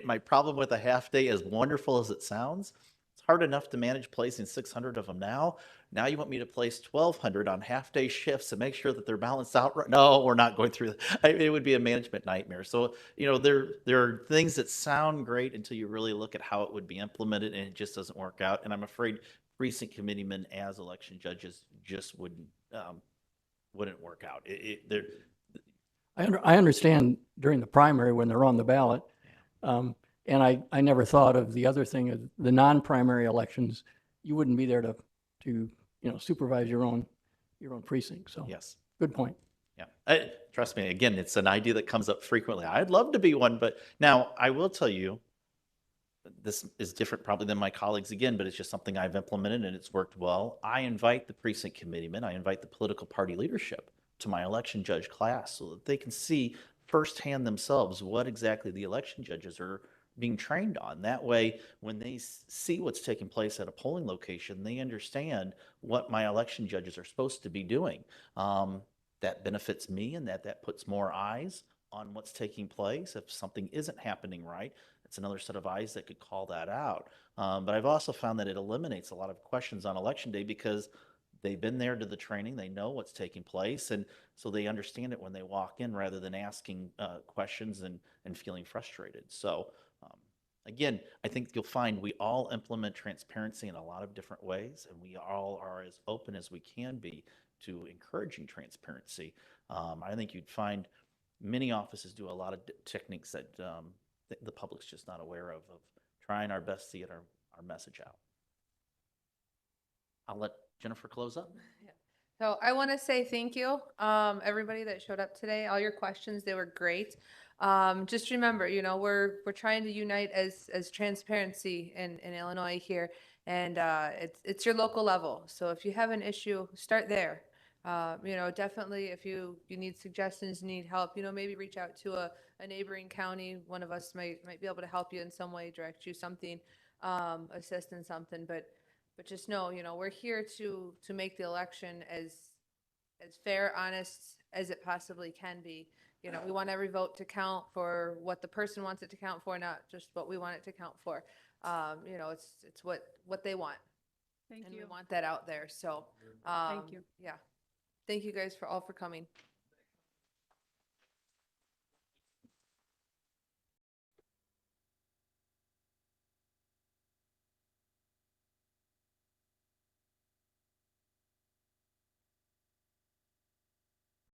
My problem with a half day, as wonderful as it sounds, it's hard enough to manage placing 600 of them now. Now you want me to place 1,200 on half-day shifts and make sure that they're balanced out right? No, we're not going through that. It would be a management nightmare. So, there are things that sound great until you really look at how it would be implemented, and it just doesn't work out. And I'm afraid precinct committeemen as election judges just wouldn't work out. I understand during the primary when they're on the ballot. And I never thought of the other thing of the non-primary elections. You wouldn't be there to supervise your own precinct. So Yes. good point. Yeah. Trust me, again, it's an idea that comes up frequently. I'd love to be one, but now I will tell you, this is different probably than my colleagues again, but it's just something I've implemented and it's worked well. I invite the precinct committeemen, I invite the political party leadership to my election judge class so that they can see firsthand themselves what exactly the election judges are being trained on. That way, when they see what's taking place at a polling location, they understand what my election judges are supposed to be doing. That benefits me, and that puts more eyes on what's taking place. If something isn't happening right, it's another set of eyes that could call that out. But I've also found that it eliminates a lot of questions on election day because they've been there to the training, they know what's taking place, and so they understand it when they walk in rather than asking questions and feeling frustrated. So again, I think you'll find we all implement transparency in a lot of different ways, and we all are as open as we can be to encouraging transparency. I think you'd find many offices do a lot of techniques that the public's just not aware of trying our best to get our message out. I'll let Jennifer close up. Yeah. So I want to say thank you, everybody that showed up today. All your questions, they were great. Just remember, we're trying to unite as transparency in Illinois here, and it's your local level. So if you have an issue, start there. You know, definitely if you need suggestions, need help, you know, maybe reach out to a neighboring county. One of us might be able to help you in some way, direct you something, assist in something, but just know, you know, we're here to make the election as fair, honest as it possibly can be. You know, we want every vote to count for what the person wants it to count for, not just what we want it to count for. You know, it's what they want. Thank And we you. want that out there. So, Thank you. yeah. Thank you guys for coming.